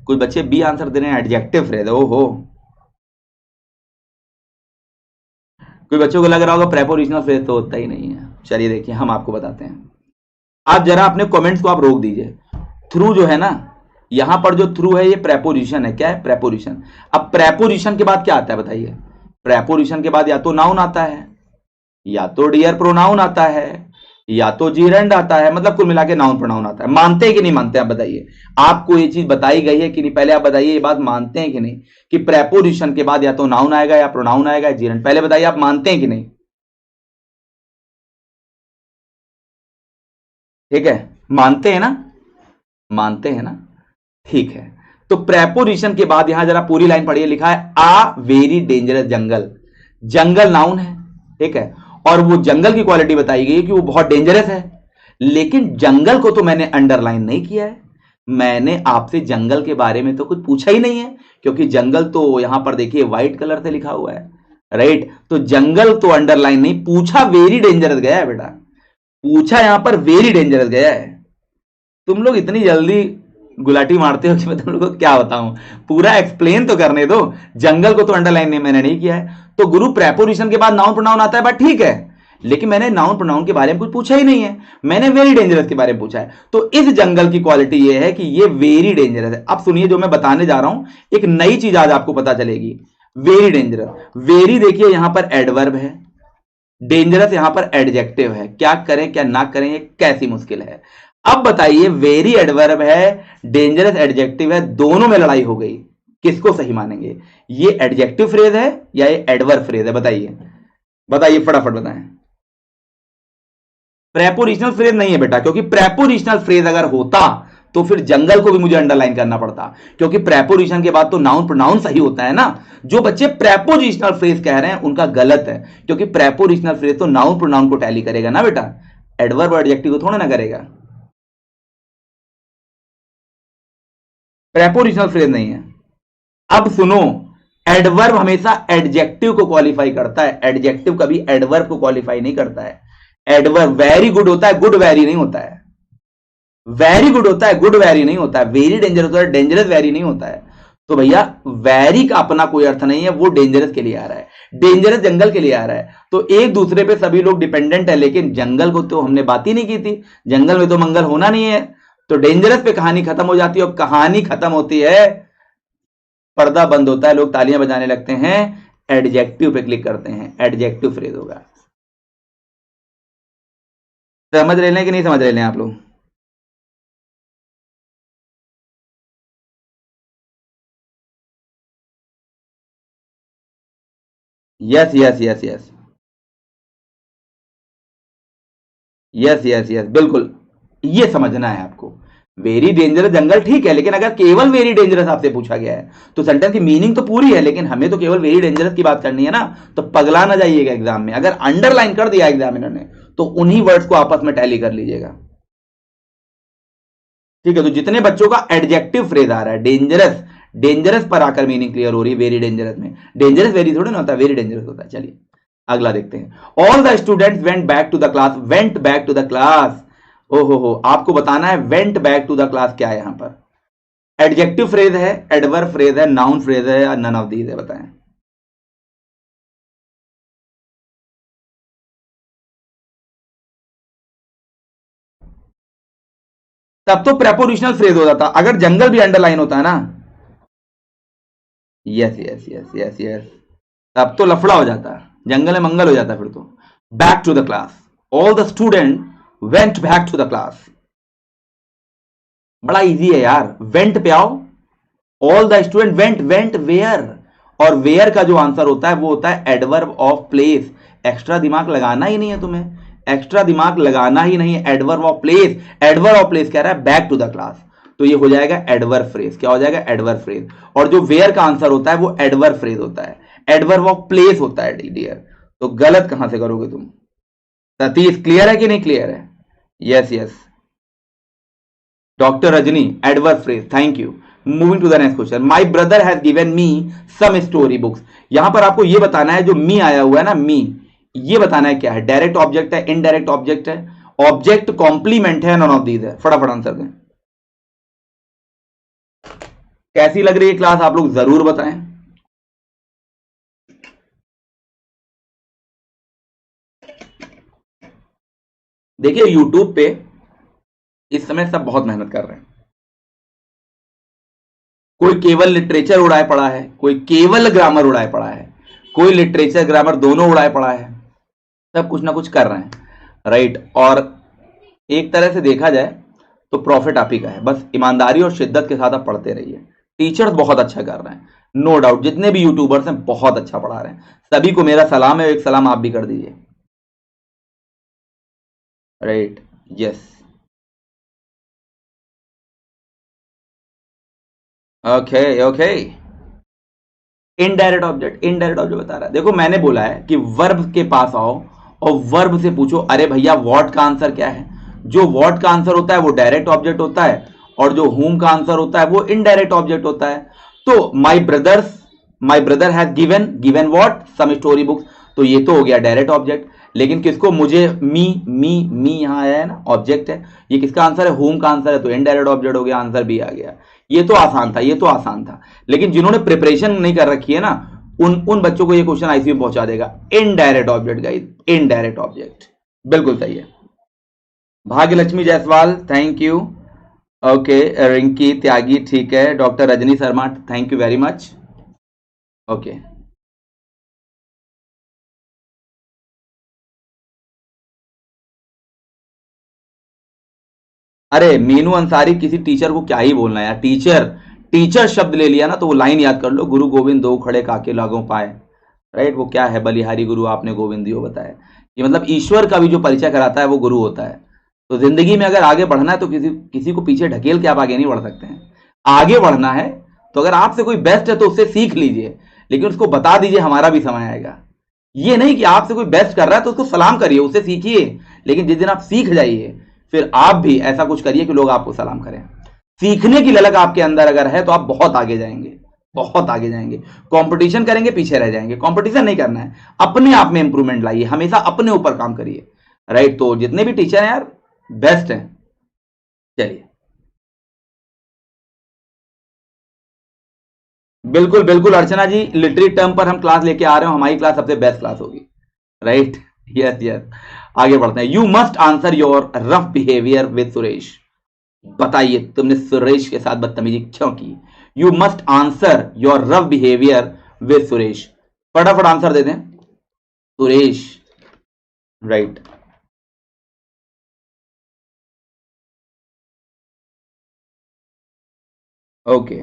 कुछ बच्चे बी आंसर दे रहे हैं, एडजेक्टिव फ्रेज है। ओहो, कोई बच्चों को लग रहा होगा प्रेपोजिशनल फ्रेज तो होता ही नहीं है। चलिए देखिए, हम आपको बताते हैं। आप जरा अपने कमेंट्स को आप रोक दीजिए। थ्रू जो है ना, यहां पर जो थ्रू है ये प्रेपोजिशन है। क्या है? प्रेपोजिशन। अब प्रेपोजिशन के बाद क्या आता है बताइए? प्रेपोजिशन के बाद या तो नाउन आता है, या तो डियर प्रोनाउन आता है या तो जीरेंड आता है, मतलब कुल मिला के नाउन प्रोनाउन आता है। मानते हैं कि नहीं मानते आप बताइए, आपको ये चीज बताई गई है कि नहीं, पहले आप बताइए ये बात मानते हैं कि नहीं कि प्रेपोजिशन के बाद या तो नाउन आएगा या प्रोनाउन आएगा या जीरेंड, पहले बताइए आप मानते हैं कि नहीं। ठीक है, मानते हैं ना, मानते हैं ना, ठीक है। तो प्रेपोजिशन के बाद यहां जरा पूरी लाइन पढ़िए, लिखा है आ वेरी डेंजरस जंगल। जंगल नाउन है, ठीक है, और वो जंगल की क्वालिटी बताई गई है कि वो बहुत डेंजरस है। लेकिन जंगल को तो मैंने अंडरलाइन नहीं किया है, मैंने आपसे जंगल के बारे में तो कुछ पूछा ही नहीं है, क्योंकि जंगल तो यहां पर देखिए व्हाइट कलर से लिखा हुआ है, राइट। तो जंगल तो अंडरलाइन नहीं, पूछा वेरी डेंजरस गया है बेटा, पूछा यहां पर वेरी डेंजरस गया है। तुम लोग इतनी जल्दी गुलाटी मारते हो कि मैं तुम लोग को क्या बताऊं, पूरा एक्सप्लेन तो करने दो। जंगल को तो अंडरलाइन नहीं मैंने नहीं किया है। तो गुरु प्रेपोजिशन के बाद नाउन प्रोनाउन आता है, बात ठीक है, लेकिन मैंने नाउन प्रोनाउन के बारे में कुछ पूछा ही नहीं है, मैंने वेरी डेंजरस के बारे में पूछा है। तो इस जंगल की क्वालिटी ये है कि ये वेरी डेंजरस है। अब सुनिए जो मैं बताने जा रहा हूं, एक नई चीज आज आपको पता चलेगी। वेरी डेंजरस, वेरी देखिए यहां पर एडवर्ब है, डेंजरस यहां पर एडजेक्टिव है। क्या करें क्या ना करें, ये कैसी मुश्किल है। अब बताइए, वेरी एडवर्ब है, डेंजरस एडजेक्टिव है, दोनों में लड़ाई हो गई, किसको सही मानेंगे? ये एडजेक्टिव फ्रेज है या ये एडवर्ब फ्रेज है? बताइए बताइए फटाफट बताएं। प्रेपोजिशनल फ्रेज नहीं है बेटा, क्योंकि प्रेपोजिशनल फ्रेज अगर होता तो फिर जंगल को भी मुझे अंडरलाइन करना पड़ता, क्योंकि प्रेपोजिशन के बाद तो नाउन प्रोनाउन सही होता है ना। जो बच्चे प्रेपोजिशनल फ्रेज कह रहे हैं उनका गलत है, क्योंकि प्रेपोजिशनल फ्रेज तो नाउन प्रोनाउन को टैली करेगा ना बेटा, एडवर्ब और एडजेक्टिव को थोड़ा ना करेगा। प्रेपोजिशनल फ्रेज नहीं है। अब सुनो, एडवर्ब हमेशा एडजेक्टिव को क्वालिफाई करता है, एडजेक्टिव कभी एडवर्ब को क्वालिफाई नहीं करता है। एडवर्ब वेरी गुड होता है, गुड वेरी नहीं होता है। वेरी गुड होता है, गुड वेरी नहीं होता है। वेरी डेंजरस होता है, डेंजरस वेरी नहीं होता है। तो भैया वेरी का अपना कोई अर्थ नहीं है, वो डेंजरस के लिए आ रहा है, डेंजरस जंगल के लिए आ रहा है। तो एक दूसरे पे सभी लोग डिपेंडेंट है, लेकिन जंगल को तो हमने बात ही नहीं की थी, जंगल में तो मंगल होना नहीं है। तो डेंजरस पे कहानी खत्म हो जाती है, और कहानी खत्म होती है, पर्दा बंद होता है, लोग तालियां बजाने लगते हैं, एडजेक्टिव पे क्लिक करते हैं, एडजेक्टिव फ्रेज होगा। समझ रहे हैं कि नहीं समझ रहे हैं आप लोग? Yes yes yes yes yes yes yes बिल्कुल, ये समझना है आपको। वेरी डेंजरस जंगल ठीक है, लेकिन अगर केवल वेरी डेंजरस आपसे पूछा गया है तो सेंटेंस की मीनिंग तो पूरी है, लेकिन हमें तो केवल वेरी डेंजरस की बात करनी है ना। तो पगला ना जाइएगा एग्जाम में, अगर अंडरलाइन कर दिया एग्जामिनर ने तो उन्हीं वर्ड्स को आपस में टैली कर लीजिएगा। ठीक है, तो जितने बच्चों का एडजेक्टिव फ्रेज आ रहा है डेंजरस, डेंजरस पर आकर मीनिंग क्लियर हो रही है, वेरी डेंजरस में, डेंजरस वेरी थोड़ी ना होता, वेरी डेंजरस होता है। चलिए अगला देखते हैं। All the students went back to the class, went back to the class, ओहो हो, आपको बताना है went back to the class क्या है यहां पर। एडजेक्टिव फ्रेज है, एडवर्ब फ्रेज है, नाउन फ्रेज है, या नन ऑफ दीज है? बताएं। तब तो प्रेपोजिशनल फ्रेज हो जाता, अगर जंगल भी अंडरलाइन होता है ना। Yes yes yes yes yes, तब तो लफड़ा हो जाता, जंगल में मंगल हो जाता फिर तो। Back to the class, all the student went back to the class, बड़ा इजी है यार, वेंट पे आओ, all the student went, went where, और वेयर का जो आंसर होता है वो होता है एडवर्ब ऑफ प्लेस। एक्स्ट्रा दिमाग लगाना ही नहीं है तुम्हें, एक्स्ट्रा दिमाग लगाना ही नहीं है, adverb of place, adverb of place कह रहा है बैक टू द क्लास, तो ये हो जाएगा एडवर्ब फ्रेज। क्या हो जाएगा? Adverb phrase. और जो वेयर का आंसर होता है वो एडवर्ब फ्रेज होता है, एडवर्ब ऑफ प्लेस होता है डियर। तो गलत कहां से करोगे तुम? सतीश क्लियर है कि नहीं क्लियर है? Yes yes, doctor Rajni, adverb phrase, thank you. Moving to the next question, my brother has given me some story books. यहां पर आपको यह बताना है, जो मी आया हुआ है ना, मी, ये बताना है क्या है, डायरेक्ट ऑब्जेक्ट है, इनडायरेक्ट ऑब्जेक्ट है, ऑब्जेक्ट कॉम्प्लीमेंट है, नॉन ऑफ दीज है? फटाफट आंसर दें। कैसी लग रही है क्लास, आप लोग जरूर बताएं। देखिए यूट्यूब पे इस समय सब बहुत मेहनत कर रहे हैं, कोई केवल लिटरेचर उड़ाए पड़ा है, कोई केवल ग्रामर उड़ाए पड़ा है, कोई लिटरेचर ग्रामर दोनों उड़ाए पड़ा है। सब कुछ ना कुछ कर रहे हैं, राइट। और एक तरह से देखा जाए तो प्रॉफिट आप ही का है, बस ईमानदारी और शिद्दत के साथ आप पढ़ते रहिए। टीचर्स बहुत अच्छा कर रहे हैं, नो डाउट, जितने भी यूट्यूबर्स हैं बहुत अच्छा पढ़ा रहे हैं, सभी को मेरा सलाम है, एक सलाम आप भी कर दीजिए, right. Yes, okay okay. Indirect object बता रहा है, देखो मैंने बोला है कि वर्ब के पास आओ और वर्ब से पूछो, अरे भैया व्हाट का आंसर क्या है। जो व्हाट का आंसर होता है वो डायरेक्ट ऑब्जेक्ट होता है, और जो whom का आंसर होता है वो इनडायरेक्ट ऑब्जेक्ट होता है। तो my brother has given given what some story books, तो ये तो हो गया डायरेक्ट ऑब्जेक्ट। लेकिन किसको, मुझे, मी यहां आया है ना, ऑब्जेक्ट है। ये किसका आंसर है, whom का आंसर है, तो इनडायरेक्ट ऑब्जेक्ट हो गया, आंसर भी आ गया। ये तो आसान था, ये तो आसान था। लेकिन जिन्होंने प्रिपरेशन नहीं कर रखी है ना, उन बच्चों को ये क्वेश्चन आईसी में पहुंचा देगा। Indirect object guys, indirect object, बिल्कुल सही है। Bhagyalakshmi Jaiswal, thank you. Okay, Rinki Tyagi, ठीक है। Doctor Rajni Sharma, thank you very much. Okay, अरे मीनू अंसारी, किसी टीचर को क्या ही बोलना है यार, टीचर टीचर शब्द ले लिया ना तो वो लाइन याद कर लो, गुरु गोविंद दो खड़े काके लागों पाए, राइट। वो क्या है, बलिहारी गुरु आपने गोविंद दियो बताया। ये मतलब ईश्वर का भी जो परिचय कराता है वो गुरु होता है। तो जिंदगी में अगर आगे बढ़ना है तो किसी किसी को पीछे ढकेल के आप आगे नहीं बढ़ सकते हैं। आगे बढ़ना है तो अगर आपसे कोई बेस्ट है तो उससे सीख लीजिए, लेकिन उसको बता दीजिए हमारा भी समय आएगा। ये नहीं कि आपसे कोई बेस्ट कर रहा है तो उसको सलाम करिए, उससे सीखिए, लेकिन जिस दिन आप सीख जाइए फिर आप भी ऐसा कुछ करिए कि लोग आपको सलाम करें। सीखने की ललक आपके अंदर अगर है तो आप बहुत आगे जाएंगे, बहुत आगे जाएंगे। कंपटीशन करेंगे पीछे रह जाएंगे, कंपटीशन नहीं करना है, अपने आप में इंप्रूवमेंट लाइए, हमेशा अपने ऊपर काम करिए, राइट। तो जितने भी टीचर हैं यार बेस्ट हैं। चलिए, बिल्कुल बिल्कुल अर्चना जी, लिटरेरी टर्म पर हम क्लास लेके आ रहे हो, हमारी क्लास सबसे बेस्ट क्लास होगी, राइट। यस यस, आगे बढ़ते हैं। You must answer your rough behaviour with Suresh, बताइए तुमने सुरेश के साथ बदतमीजी क्यों की। You must answer your rough behaviour with Suresh, फटाफट आंसर दे दें। Suresh, right. Okay,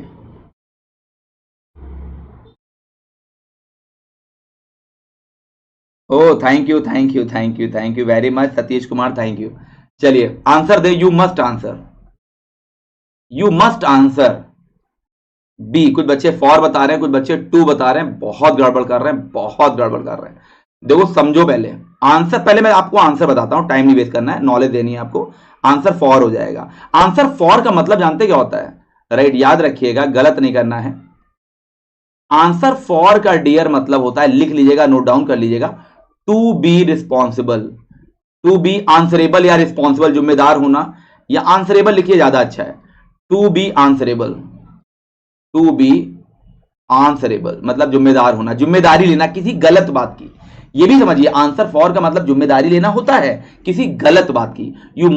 oh thank you thank you thank you thank you very much Satish Kumar, thank you. चलिए आंसर दे, you must answer, you must answer B. कुछ बच्चे फॉर बता रहे हैं, कुछ बच्चे टू बता रहे हैं, बहुत गड़बड़ कर रहे हैं, बहुत गड़बड़ कर रहे हैं। देखो समझो, पहले आंसर, पहले मैं आपको आंसर बताता हूं, टाइम नहीं वेस्ट करना है, नॉलेज देनी है आपको। आंसर फॉर हो जाएगा। आंसर फॉर का मतलब जानते क्या होता है, राइट, याद रखिएगा, गलत नहीं करना है। आंसर फॉर का डियर मतलब होता है, लिख लीजिएगा, नोट डाउन कर लीजिएगा, to be responsible. To be answerable या रिस्पॉन्सिबल, जिम्मेदार होना, या आंसरेबल लिखिए ज्यादा अच्छा है। To be answerable, to be answerable मतलब जिम्मेदार होना, जिम्मेदारी लेना किसी गलत बात की। ये भी समझिए, आंसर फॉर का मतलब जिम्मेदारी लेना होता है किसी गलत बात की। You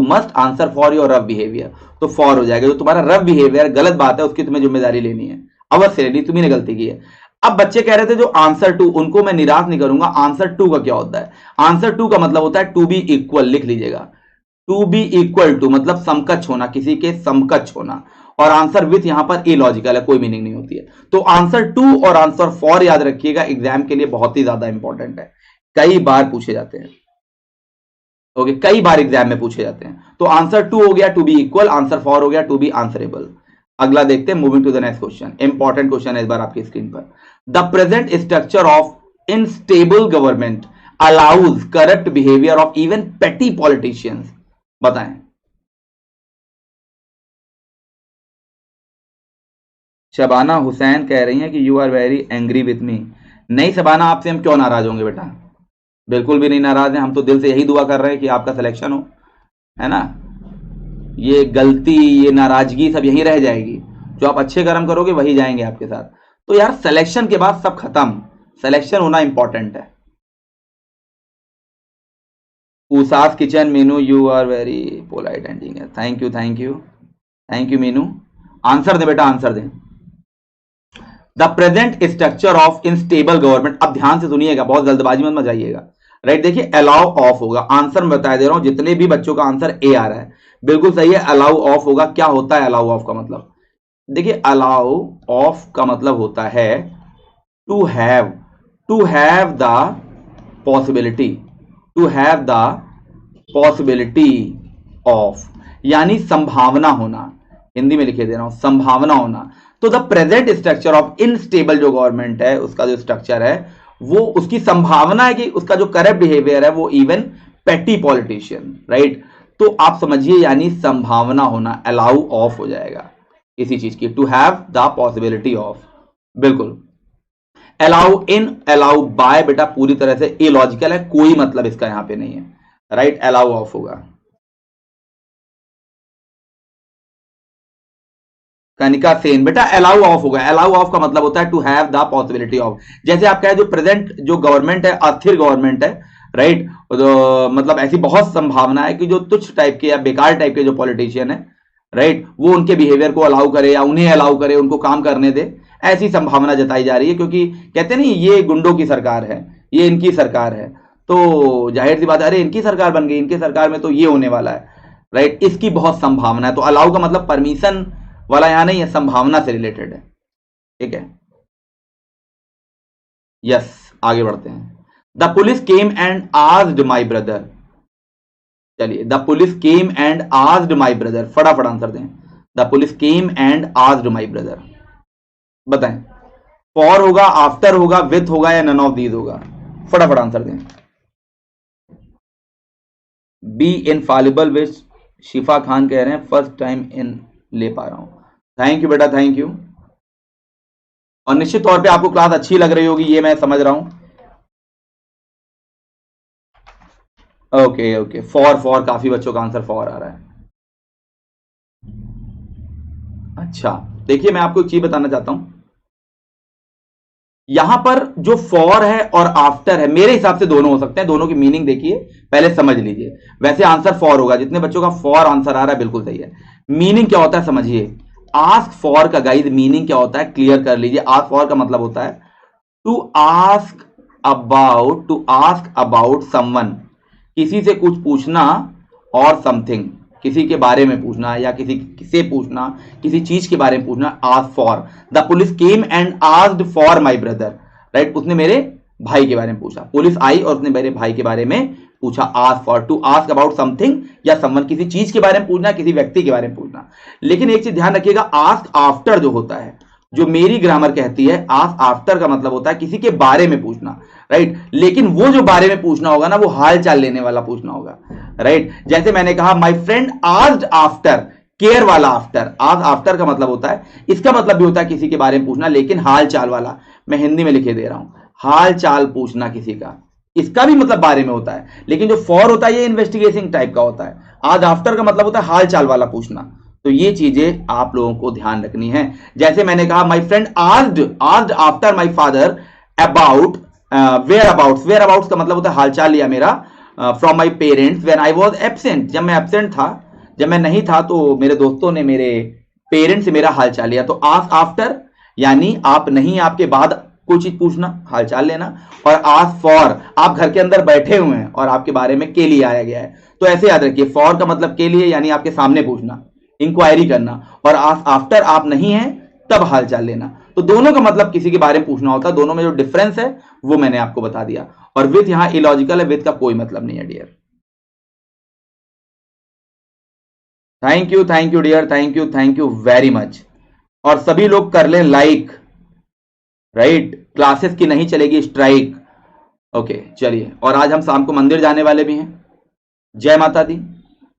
must answer for your rough behaviour, तो फॉर हो जाएगा। जो तुम्हारा रफ बिहेवियर गलत बात है उसकी तुम्हें जिम्मेदारी लेनी है, अवश्य लेनी, तुम्ही ने गलती की है। अब बच्चे कह रहे थे जो आंसर टू, उनको मैं निराश नहीं करूंगा। आंसर टू का क्या होता है, आंसर टू का मतलब होता है टू बी इक्वल, लिख लीजिएगा। टू बी इक्वल टू मतलब समकक्ष होना, किसी के समकक्ष होना। और आंसर विथ यहां पर इलॉजिकल है, कोई मीनिंग नहीं होती है। तो आंसर टू और आंसर फॉर याद रखिएगा, एग्जाम के लिए बहुत ही ज्यादा इंपॉर्टेंट है, कई बार पूछे जाते हैं। ओके, कई बार एग्जाम में पूछे जाते हैं। तो आंसर टू हो गया to be equal, answer for हो गया टू बी आंसरेबल। अगला देखते हैं, moving to the next question, important question है इस बार आपकी स्क्रीन पर। The present structure of instable government allows corrupt behaviour of even petty politicians, बताएं। शबाना हुसैन कह रही हैं कि you are very angry with me. नहीं शबाना, आपसे हम क्यों नाराज होंगे बेटा, बिल्कुल भी नहीं नाराज हैं, हम तो दिल से यही दुआ कर रहे हैं कि आपका सिलेक्शन हो, है ना। ये गलती, ये नाराजगी सब यहीं रह जाएगी, जो आप अच्छे कर्म करोगे वही जाएंगे आपके साथ। तो यार सिलेक्शन के बाद सब खत्म, सिलेक्शन होना इंपॉर्टेंट है। उसास किचन, Meenu you are very polite and genius, thank you thank you thank you Meenu. Answer दे बेटा, आंसर दें। The present structure of instable government, अब ध्यान से सुनिएगा, बहुत जल्दबाजी मत जाइएगा। राइट। देखिए अलाउ ऑफ होगा, आंसर मैं बता दे रहा हूं, जितने भी बच्चों का आंसर ए आ रहा है बिल्कुल सही है। अलाउ ऑफ होगा। क्या होता है अलाउ ऑफ का मतलब? देखिए अलाउ ऑफ का मतलब होता है to have the possibility, to have the possibility of, यानी संभावना होना। हिंदी में लिखे दे रहा हूं, संभावना होना। तो the present structure of instable जो गवर्नमेंट है, उसका जो स्ट्रक्चर है, वो उसकी संभावना है कि उसका जो करप्ट बिहेवियर है वो इवन पेटी पॉलिटिशियन, राइट। तो आप समझिए यानी संभावना होना, अलाउ ऑफ हो जाएगा इसी चीज की, to have the possibility of. बिल्कुल। अलाउ इन, अलाउ बाय बेटा पूरी तरह से इलॉजिकल है, कोई मतलब इसका यहां पे नहीं है, राइट। अलाउ ऑफ होगा। कनिका सेन, बेटा अलाउ ऑफ होगा। अलाउ ऑफ का मतलब होता है to have the possibility of. जैसे आप कहें जो प्रेजेंट जो गवर्नमेंट है अस्थिर गवर्नमेंट है, राइट। तो मतलब ऐसी बहुत संभावना है कि जो तुच्छ टाइप के या बेकार टाइप के जो पॉलिटिशियन है, राइट, वो उनके बिहेवियर को अलाउ करे या उन्हें अलाउ करे, उनको काम करने दे, ऐसी संभावना जताई जा रही है। क्योंकि कहते नहीं ये गुंडों की सरकार है, ये इनकी सरकार है, तो जाहिर सी बात है, अरे इनकी सरकार बन गई, इनकी सरकार में तो ये होने वाला है, राइट। इसकी बहुत संभावना है। तो अलाउ का मतलब परमिशन वाला यहां नहीं है, संभावना से रिलेटेड है, ठीक है। यस, आगे बढ़ते हैं। The police came and asked my brother, चलिए, the police came and asked my brother, फटाफट आंसर दें। The police came and asked my brother, बताएं। फॉर होगा, आफ्टर होगा, विथ होगा या नन ऑफ दीज होगा? फटाफट आंसर दें। बी इनफॉलिबल विच शिफा खान कह रहे हैं फर्स्ट टाइम इन ले पा रहा हूं। थैंक यू बेटा, थैंक यू। और निश्चित तौर पे आपको क्लास अच्छी लग रही होगी, ये मैं समझ रहा हूं। ओके ओके, फॉर, फॉर काफी बच्चों का आंसर फॉर आ रहा है। अच्छा, देखिए मैं आपको एक चीज बताना चाहता हूं। यहां पर जो फॉर है और आफ्टर है, मेरे हिसाब से दोनों हो सकते हैं, दोनों की मीनिंग देखिए, पहले समझ लीजिए। वैसे आंसर फॉर होगा, जितने बच्चों का फॉर आंसर आ रहा है बिल्कुल सही है। मीनिंग क्या होता है समझिए। आस्क फॉर का गाइड मीनिंग क्या होता है क्लियर कर लीजिए। आस्क फॉर का मतलब होता है to ask about, to ask about someone, किसी से कुछ पूछना, और समथिंग, किसी के बारे में पूछना या किसी से पूछना, किसी चीज के बारे में पूछना। Ask for, the police came and asked for my brother, right. उसने मेरे भाई के बारे में पूछा, पुलिस आई और उसने मेरे भाई के बारे में पूछा। Ask for, to ask about something या समवन, किसी चीज के बारे में पूछना, किसी व्यक्ति के बारे में पूछना। लेकिन एक चीज ध्यान रखिएगा, आस्क आफ्टर जो होता है, जो मेरी ग्रामर कहती है, आस्क आफ्टर का मतलब होता है किसी के बारे में पूछना, राइट। लेकिन वो जो बारे में पूछना होगा ना, वो हाल चाल लेने वाला पूछना होगा, राइट। जैसे मैंने कहा my friend asked after, care वाला आफ्टर, आस्क आफ्टर का मतलब होता है, इसका मतलब भी होता है किसी के बारे में पूछना, लेकिन हाल चाल वाला। मैं हिंदी में लिखे दे रहा हूं, हाल चाल पूछना किसी का, इसका भी मतलब बारे में होता है। लेकिन जो फॉर होता है ये इन्वेस्टिगेशन टाइप का होता है। आज आफ्टर का मतलब होता है हाल चाल वाला पूछना। तो ये चीजें आप लोगों को ध्यान रखनी है। जैसे मैंने कहा my friend asked after my father about whereabouts, whereabouts का मतलब होता है हालचाल लिया मेरा from my parents when I was absent, जब मैं एब्सेंट था, जब मैं नहीं था, तो मेरे दोस्तों ने मेरे पेरेंट्स से मेरा हालचाल लिया। तो आस्क आफ्टर यानी आप नहीं, आपके बाद कोई चीज पूछना, हालचाल लेना। और आस्क फॉर, आप घर के अंदर बैठे हुए हैं और आपके बारे में के लिए आया गया है, तो ऐसे याद रखिए, फॉर का मतलब के लिए यानी आपके सामने पूछना, इंक्वायरी करना, और आस्क आफ्टर आप नहीं है तब हालचाल लेना। तो दोनों का मतलब किसी के बारे में पूछना होता है, दोनों में जो डिफरेंस है वो मैंने आपको बता दिया। और विथ यहां इलॉजिकल है, विथ का कोई मतलब नहीं है dear. Thank you dear, thank you very much. और सभी लोग कर लें लाइक, राइट। क्लासेस की नहीं चलेगी स्ट्राइक। ओके चलिए, और आज हम शाम को मंदिर जाने वाले भी हैं। जय माता दी,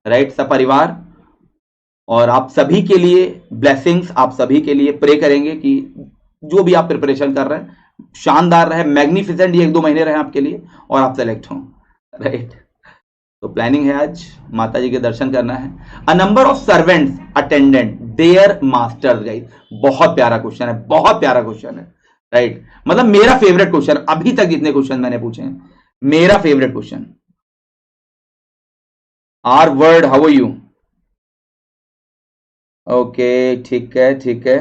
राइट, सपरिवार। और आप सभी के लिए ब्लेसिंग्स, आप सभी के लिए प्रे करेंगे कि जो भी आप प्रिपरेशन कर रहे हैं शानदार रहे, मैग्निफिसेंट ये 1-2 महीने रहे आपके लिए, और आप सेलेक्ट हों, राइट। तो प्लानिंग है आज माता जी के दर्शन करना है। अ number of servants attendant there masters, guys, बहुत प्यारा क्वेश्चन है, बहुत प्यारा क्वेश्चन है, राइट। मतलब मेरा फेवरेट क्वेश्चन, अभी तक जितने क्वेश्चन मैंने पूछे हैं मेरा favourite question. Are word, how are you? Okay, ठीक है ठीक है।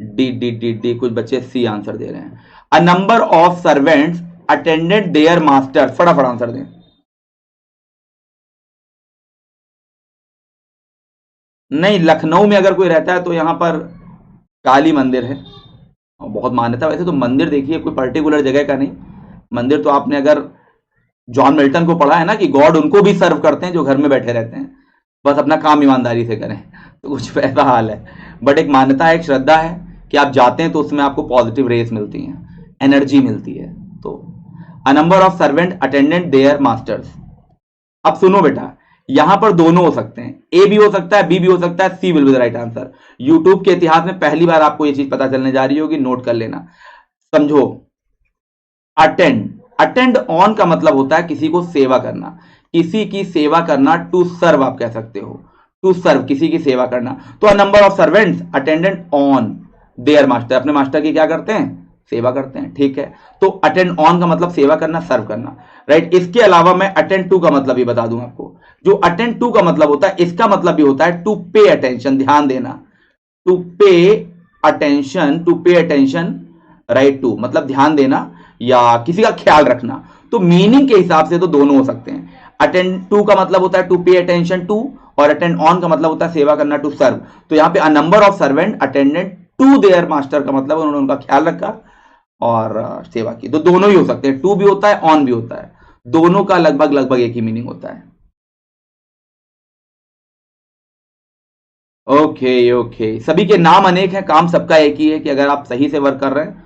डी डी डी डी, कुछ बच्चे सी आंसर दे रहे हैं। अ number of servants attended their master, फटाफट आंसर दें। नहीं, लखनऊ में अगर कोई रहता है तो यहां पर काली मंदिर है और बहुत मान्यता। वैसे तो मंदिर देखिए कोई पर्टिकुलर जगह का नहीं, मंदिर तो आपने अगर जॉन मिल्टन को पढ़ा है ना कि गॉड उनको भी सर्व करते हैं जो घर में बैठे रहते हैं, बस अपना काम ईमानदारी से करें, तो कुछ वैसा हाल है। बट एक मान्यता है, एक श्रद्धा है कि आप जाते हैं तो उसमें आपको पॉजिटिव रेस मिलती हैं, एनर्जी मिलती है। तो अ number of servant attendant there masters. अब सुनो बेटा, यहां पर दोनों हो सकते हैं, ए भी हो सकता है, बी भी हो सकता है, C will be the right answer. YouTube के इतिहास में पहली बार आपको यह चीज पता चलने जा रही होगी, नोट कर लेना। समझो, अटेंड, अटेंड ऑन का मतलब होता है किसी को सेवा करना, किसी की सेवा करना, टू सर्व आप कह सकते हो, टू सर्व, किसी की सेवा करना। तो अ number of servants attendant on their master, अपने मास्टर की क्या करते हैं, सेवा करते हैं, ठीक है। तो अटेंड ऑन का मतलब सेवा करना, सर्व करना, राइट। इसके अलावा मैं अटेंड टू का मतलब भी बता दूं आपको। जो अटेंड टू का मतलब होता है, इसका मतलब भी होता है टू पे अटेंशन, ध्यान देना, to pay attention, to pay attention, right, to मतलब ध्यान देना या किसी का ख्याल रखना। तो मीनिंग के हिसाब से तो दोनों हो सकते हैं। अटेंड टू का मतलब होता है टू पे अटेंशन टू, और अटेंड ऑन का मतलब होता है सेवा करना, टू सर्व। तो यहां पे a number of servant attendant to their master का मतलब उन्होंने उनका ख्याल रखा और सेवा की। तो दोनों ही हो सकते हैं, टू भी होता है, ऑन भी होता है, दोनों का लगभग लगभग एक ही मीनिंग होता है। ओके ओके, सभी के नाम अनेक हैं, काम सबका एक ही है कि अगर आप सही से वर्क कर रहे हैं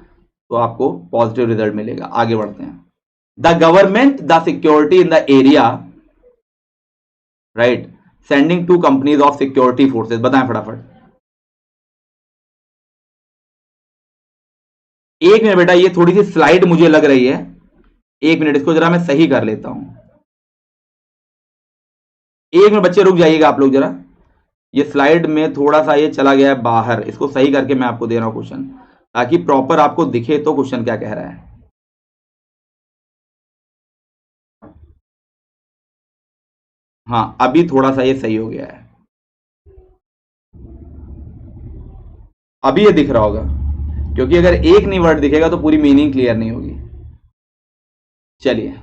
तो आपको पॉजिटिव रिजल्ट मिलेगा। आगे बढ़ते हैं। The government the security in the area, right, sending two companies of security forces, बताएं फटाफट। एक मिनट बेटा, ये थोड़ी सी स्लाइड मुझे लग रही है, एक मिनट, इसको जरा मैं सही कर लेता हूं। एक मिनट बच्चे रुक जाइएगा आप लोग जरा, ये स्लाइड में थोड़ा सा ये चला गया है बाहर, इसको सही करके मैं आपको दे रहा हूं क्वेश्चन, ताकि प्रॉपर आपको दिखे तो क्वेश्चन क्या कह रहा है। हाँ, अभी थोड़ा सा ये सही हो गया है, अभी ये दिख रहा होगा, क्योंकि अगर एक नहीं वर्ड दिखेगा तो पूरी मीनिंग क्लियर नहीं होगी। चलिए,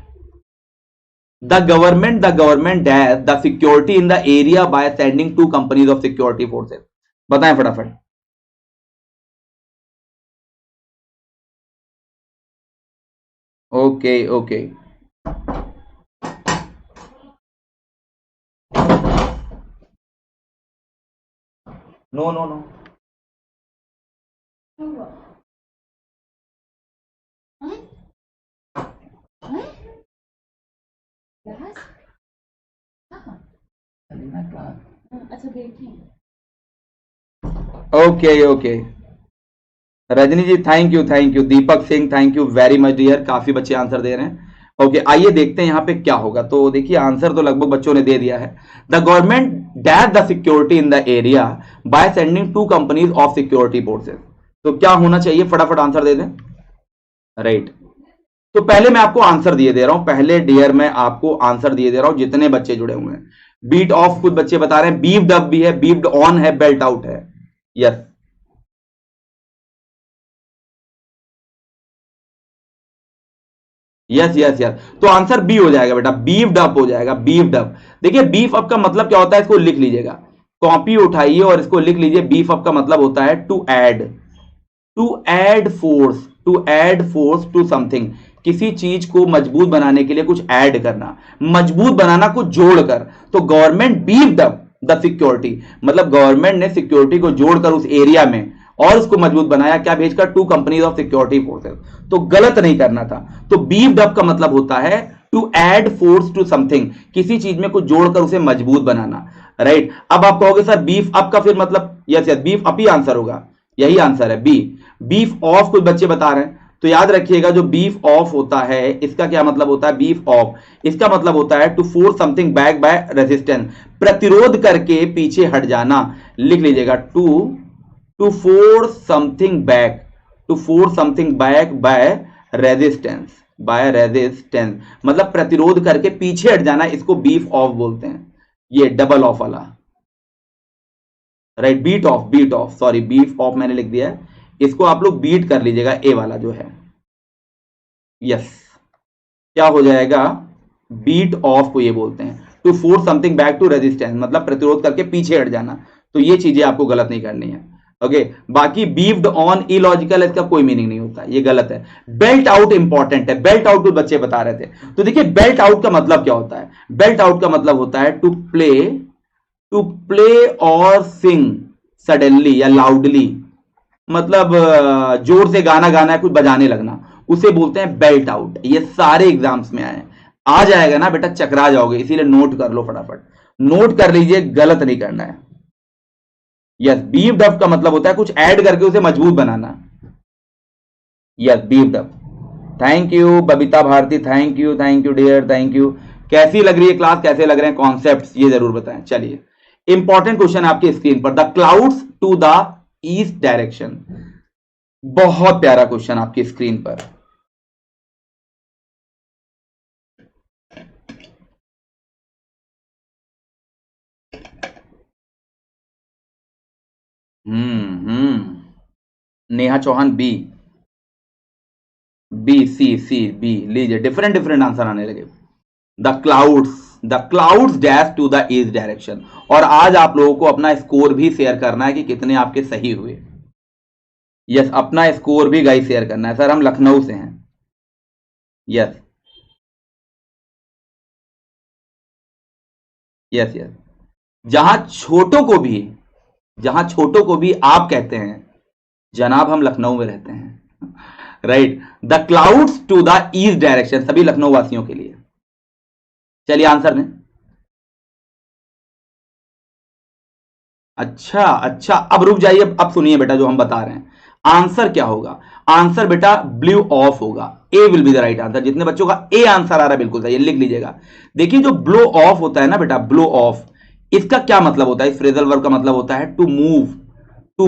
the government dash the security in the area by sending two companies of security forces, बताएं फटाफट। Okay okay, no no no, okay okay, Rajni ji thank you, Deepak Singh thank you very much dear, काफी बच्चे आंसर दे रहे हैं। ओके, आइए देखते हैं यहाँ पे क्या होगा। तो देखिए, आंसर तो लगभग बच्चों ने दे दिया है। The government dash the security in the area by sending two companies of security forces. तो क्या होना चाहिए, फटाफट आंसर दे दें, राइट। तो पहले मैं आपको आंसर दिए दे रहा हूं, पहले डियर मैं आपको आंसर दिए दे रहा हूं जितने बच्चे जुड़े हुए हैं। बीट ऑफ कुछ बच्चे बता रहे हैं, बीफ्ड अप भी है, बीफ्ड ऑन है, बेल्ट आउट है। यस, यस यस यस, तो आंसर बी हो जाएगा बेटा, बीफ्ड अप हो जाएगा, बीफ्ड अप। देखिए, बीफ अप का मतलब क्या होता है, इसको लिख लीजिएगा, कॉपी उठाइए और इसको लिख लीजिए। बीफ अप का मतलब होता है to add, to add force, to add force to something, किसी चीज को मजबूत बनाने के लिए कुछ ऐड करना, मजबूत बनाना कुछ जोड़कर। तो government beefed up the security, मतलब गवर्नमेंट ने सिक्योरिटी को जोड़कर उस एरिया में और उसको मजबूत बनाया, क्या भेजकर, two companies of security forces. तो गलत नहीं करना था। तो बीफ्ड अप का मतलब होता है to add force to something, किसी चीज में कुछ जोड़कर उसे मजबूत बनाना, राइट। अब आप कहोगे सर बीफ अप का फिर मतलब, यस यस, बीफ अप ही आंसर होगा, यही आंसर है बी। बीफ ऑफ कुछ बच्चे बता रहे हैं, तो याद रखिएगा जो बीफ ऑफ होता है इसका क्या मतलब होता है, बीफ ऑफ, इसका मतलब होता है to force something back by resistance, प्रतिरोध करके पीछे हट जाना। लिख लीजिएगा, to to force something back, to force something back by resistance, by resistance मतलब प्रतिरोध करके पीछे हट जाना, इसको बीफ ऑफ बोलते हैं। ये डबल ऑफ वाला, right, beat off, sorry beef off मैंने लिख दिया है, इसको आप लोग बीट कर लीजिएगा, ए वाला जो है, यस, क्या हो जाएगा, बीट ऑफ को ये बोलते हैं, to force something back to resistance, मतलब प्रतिरोध करके पीछे हट जाना। तो ये चीजें आपको गलत नहीं करनी है। ओके, बाकी बीफ्ड ऑन इलॉजिकल, इसका कोई मीनिंग नहीं होता, ये गलत है। बेल्ट आउट इंपॉर्टेंट है, बेल्ट आउट कुछ बच्चे बता रहे थे। तो देखिए बेल्ट आउट का मतलब क्या होता है, बेल्ट आउट का मतलब होता है टू प्ले और सिंग सडनली या लाउडली, मतलब जोर से गाना गाना है, कुछ बजाने लगना, उसे बोलते हैं बेल्ट आउट। ये सारे एग्जाम्स में आए, आ जाएगा ना बेटा, चकरा जाओगे, इसीलिए नोट कर लो, फटाफट नोट कर लीजिए, गलत नहीं करना है। यस, बीफ्ड अप का मतलब होता है कुछ ऐड करके उसे मजबूत बनाना। Yes, beefed up. Thank you Babita Bharti, thank you dear, thank you. कैसी लग रही है क्लास, कैसे लग रहे हैं कॉन्सेप्ट्स, ये जरूर बताएं। चलिए, इंपॉर्टेंट क्वेश्चन आपकी स्क्रीन पर, the clouds to the east direction, बहुत प्यारा क्वेश्चन आपकी स्क्रीन पर। नेहा चौहान बी लीजिए, डिफरेंट डिफरेंट आंसर आने लगे। The clouds dash to the east direction. और आज आप लोगों को अपना स्कोर भी शेयर करना है कि कितने आपके सही हुए। यस, अपना स्कोर भी गाइस शेयर करना है। सर हम लखनऊ से हैं। यस यस यस, जहां छोटों को भी आप कहते हैं, जनाब हम लखनऊ में रहते हैं। Right, the clouds to the east direction, सभी लखनऊ वासियों के लिए। चलिए आंसर दें। अच्छा अच्छा, अब रुक जाइए, अब सुनिए बेटा जो हम बता रहे हैं। आंसर क्या होगा, आंसर बेटा ब्लू ऑफ होगा। A will be the right answer. जितने बच्चों का ए आंसर आ रहा है बिल्कुल सही, लिख लीजिएगा। देखिए जो ब्लो ऑफ होता है ना बेटा, ब्लो ऑफ, इसका क्या मतलब होता है, इस फ्रेजल वर्ब का मतलब होता है to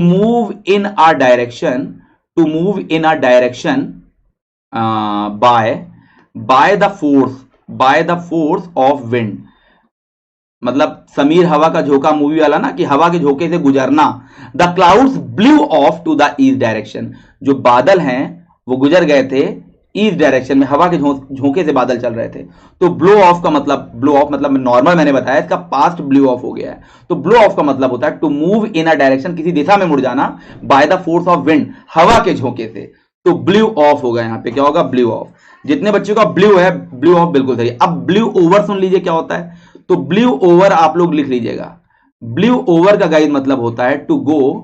move in a direction, to move in a direction by the force of wind. मतलब समीर हवा का झोंका मूवी वाला ना, कि हवा के झोंके से गुजरना। The clouds blew off to the east direction, जो बादल हैं वो गुजर गए थे ईस्ट डायरेक्शन में, हवा के झोंके से बादल चल रहे थे। तो ब्लो ऑफ का मतलब, ब्लो ऑफ मतलब नॉर्मल मैंने बताया, इसका पास्ट ब्लू ऑफ हो गया है। तो ब्लो ऑफ का मतलब होता है to move in a direction, किसी दिशा में मुड़ जाना, by the force of wind, हवा के झोंके से। तो ब्लू ऑफ होगा, यहां पे क्या होगा, ब्लू ऑफ। जितने बच्चों का ब्लू है, ब्लू ऑफ बिल्कुल सही। अब ब्लू ओवर सुन लीजिए क्या होता है। तो ब्लू ओवर आप लोग लिख लीजिएगा। ब्लू ओवर का गाइड मतलब होता है to go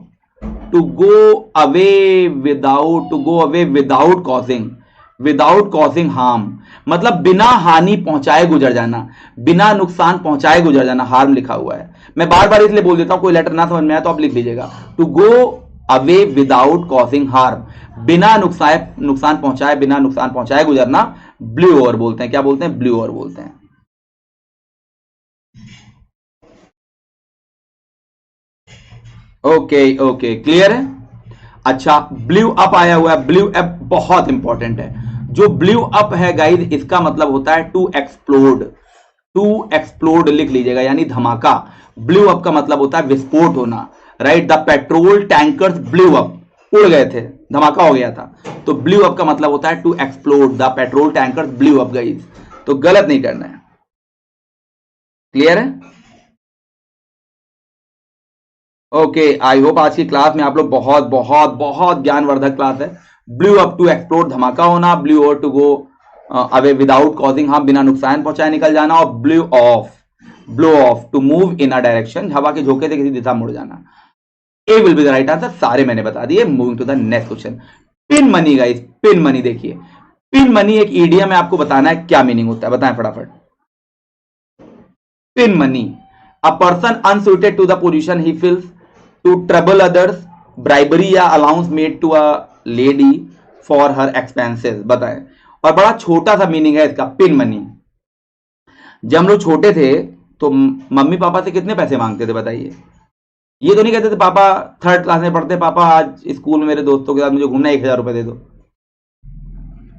away without causing harm, मतलब बिना हानि पहुंचाए गुजर जाना, बिना नुकसान पहुंचाए गुजर जाना, हार्म लिखा हुआ है। मैं बार बार इसलिए बोल देता हूं, कोई लेटर ना समझ में आया तो आप लिख लीजिएगा, to go away without causing harm, बिना नुकसान पहुंचाए गुजरना, ब्लू ओवर बोलते हैं। क्या बोलते हैं, ब्लू ओवर बोलते हैं। ओके क्लियर है। अच्छा, ब्लू अप आया हुआ है, ब्लू अप बहुत इंपॉर्टेंट है। जो ब्लू अप है गाइड, इसका मतलब होता है टू एक्सप्लोड लिख लीजिएगा, यानी धमाका। ब्लू अप का मतलब होता है विस्फोट होना। Right, the petrol tankers blew up, उड़ गए थे, धमाका हो गया था। तो ब्लू अप का मतलब होता है to explode, the petrol tankers blew up guys. तो गलत नहीं करना है, क्लियर है। ओके, आई होप आज की क्लास में आप लोग बहुत बहुत बहुत ज्ञानवर्धक क्लास है। ब्लू अप टू एक्सप्लोड, धमाका होना, blow over to go away without causing harm, बिना नुकसान पहुंचाए निकल जाना, और blow off to move in a direction, हवा के झोंके से किसी दिशा मुड़ जाना। A will be the right answer, सारे मैंने बता दिए। Moving to the next question, pin money guys, pin money. देखिए पिन मनी एक ईडियम है, आपको बताना है क्या मीनिंग होता है, बताएं फटाफट। Pin money, a person unsuited to the position he fills to trouble others, bribery या allowance made to a lady for her expenses. बताएं। और बड़ा छोटा सा मीनिंग है इसका, पिन मनी। जब हम लोग छोटे थे तो मम्मी पापा से कितने पैसे मांगते थे, बताइए। ये तो नहीं कहते थे पापा, थर्ड क्लास में पढ़ते, पापा आज स्कूल में मेरे दोस्तों के साथ मुझे घूमना, 1,000 रुपए दे दो।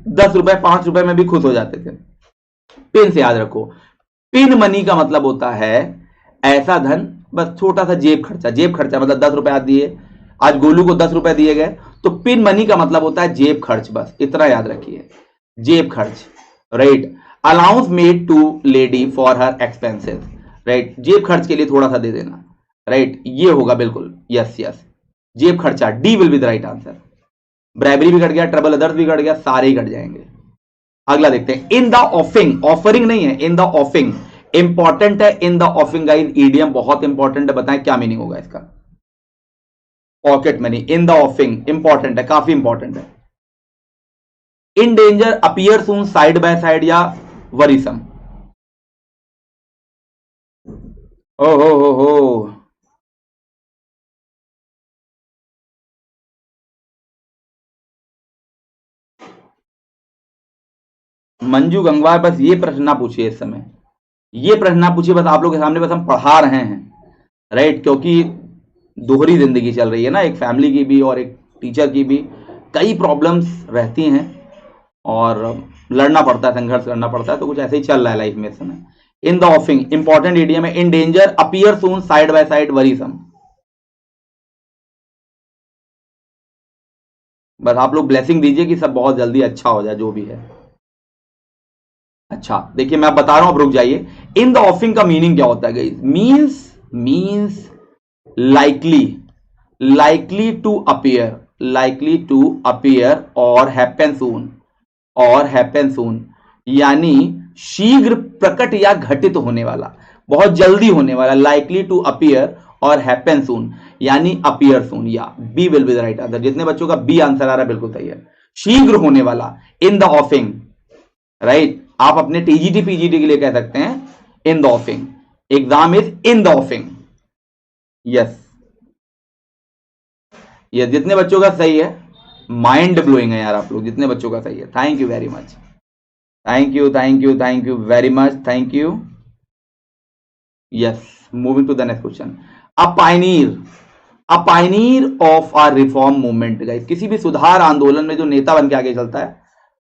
10 रुपए 5 रुपए में भी खुश हो जाते थे। पिन से याद रखो, पिन मनी का मतलब होता है ऐसा धन, बस छोटा सा जेब खर्चा मतलब 10 रुपए आज दिए, आज गोलू को 10 रुपए दिए गए, तो पिन मनी का मतलब होता है जेब खर्च, बस इतना याद रखिए। जेब खर्च, right. Allowance made to lady for her expenses, right, जेब खर्च के लिए थोड़ा सा दे देना, राइट, ये होगा बिल्कुल, यस यस, जेब खर्चा, D will be the right answer. Bribery भी कट गया, ट्रबल अदर्स भी कट गया, सारे ही कट जाएंगे। अगला देखते हैं, इन द ऑफिंग, ऑफरिंग नहीं है, इन द ऑफिंग, इंपॉर्टेंट है, इन द ऑफिंग गाइस, ईडीएम बहुत इंपॉर्टेंट है, बताएं क्या मीनिंग होगा इसका। Pocket money, in the offing, important है, काफी इंपॉर्टेंट है। In danger, appear soon, side by side या वरीसम। ओ हो, मंजू गंगवार, बस ये प्रश्न ना पूछिए इस समय, ये प्रश्न ना पूछिए, बस आप लोग के सामने बस हम पढ़ा रहे हैं, राइट, क्योंकि दोहरी जिंदगी चल रही है ना, एक फैमिली की भी और एक टीचर की भी, कई प्रॉब्लम्स रहती हैं और लड़ना पड़ता है, संघर्ष करना पड़ता है, तो कुछ ऐसे ही चल रहा है लाइफ में इस समय। In the offing, important idiom है, in danger, appear soon, side by side, worrisome. बस आप लोग ब्लेसिंग दीजिए कि सब बहुत जल्दी अच्छा हो जाए, जो भी है। अच्छा देखिए, मैं बता रहा हूं, अब रुक जाइए। इन द ऑफिंग का मीनिंग क्या होता है guys? Means likely, likely to appear, likely to appear, और हैपन सून, और हैपन सून, यानी शीघ्र प्रकट या घटित होने वाला, बहुत जल्दी होने वाला, लाइकली टू अपीयर और हैपन सून, यानी अपीयर सून, या B will be the right answer. जितने बच्चों का बी आंसर आ रहा है बिल्कुल सही है, शीघ्र होने वाला, इन द ऑफिंग, राइट। आप अपने टीजीटी पीजीटी के लिए कह सकते हैं इन the ऑफिंग, exam is in the ऑफिंग, yes. ये जितने बच्चों का सही है, माइंड ब्लोइंग है यार आप लोग, जितने बच्चों का सही है, thank you very much, thank you thank you thank you very much, thank you, yes. Moving to the next question, a pioneer, a pioneer of a reform movement guys, किसी भी सुधार आंदोलन में जो नेता बन के आगे चलता है,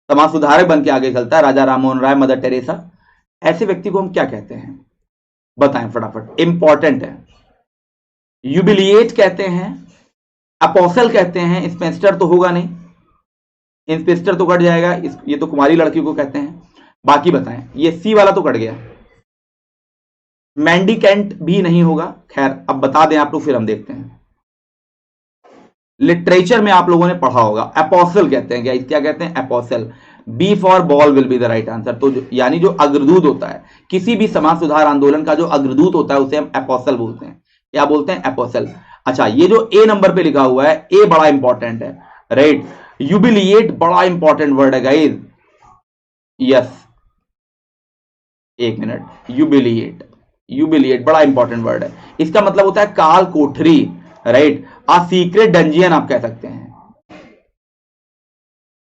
समाज सुधारक बन के आगे चलता है, राजा राममोहन राय, मदर टेरेसा, ऐसे व्यक्ति को हम क्या कहते हैं? बताएं फटाफट, इंपॉर्टेंट है। यूबिलिएट कहते हैं, अपोसल कहते हैं, इंस्पेक्टर तो होगा नहीं, इंस्पेक्टर तो कट जाएगा, ये तो कुमारी लड़की को कहते हैं, बाकी बताएं, ये सी वाला तो कट गया, मैंडिकेंट भी नहीं होगा, खैर अब बता दें आप लोग, फिर हम देखते हैं। लिटरेचर में आप लोगों ने पढ़ा होगा, अपोसल कहते हैं, क्या कहते हैं? Apostle, B for ball will be the right answer. तो यानी जो अग्रदूत होता है, किसी भी समाज सुधार आंदोलन का जो अग्रदूत होता है, उसे हम अपोसल बोलते हैं। क्या बोलते हैं? अपोसल। अच्छा, ये जो ए नंबर पे लिखा हुआ है, ए बड़ा इंपॉर्टेंट है, राइट। यूबिलिएट बड़ा इंपॉर्टेंट वर्ड है गाइज, यस, एक मिनट, यूबिलिएट, यूबिलिएट बड़ा इंपॉर्टेंट वर्ड है, इसका मतलब होता है काल कोठरी, राइट। आ सीक्रेट डंजियन आप कह सकते हैं,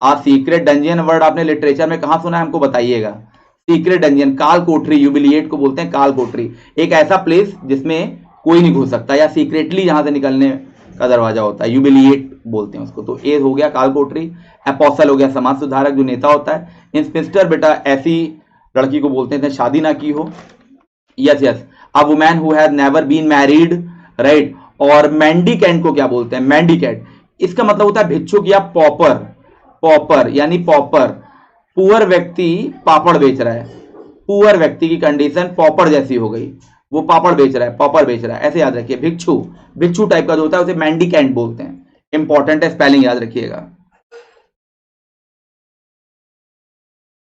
आ सीक्रेट डंजियन वर्ड आपने लिटरेचर में कहां सुना है, हमको बताइएगा। सीक्रेट डंजियन, काल कोठरी, यूबिलिएट को बोलते हैं काल कोठरी, एक ऐसा प्लेस जिसमें कोई नहीं घुस सकता, या सीक्रेटली जहां से निकलने का दरवाजा होता है, यूबिलिएट बोलते हैं उसको। तो ए हो गया काल कोठरी, अपोसल हो गया समाज सुधारक जो नेता होता है, इंस्पेक्टर बेटा ऐसी लड़की को बोलते हैं शादी ना की हो, yes yes, a woman who has never been married, right. और मैंडिकेंट को क्या बोलते हैं? मैंडिकेट, इसका मतलब होता है भिक्षुक या पॉपर, पॉपर यानी पॉपर, पुअर व्यक्ति पापड़ बेच रहा है, पुअर व्यक्ति की कंडीशन पॉपर जैसी हो गई, वो पापड़ बेच रहा है, पॉपर बेच रहा है, ऐसे याद रखिए। भिक्षु, भिक्षु टाइप का जो होता है उसे मैंडिकेंट बोलते हैं, इंपॉर्टेंट है, स्पेलिंग याद रखिएगा।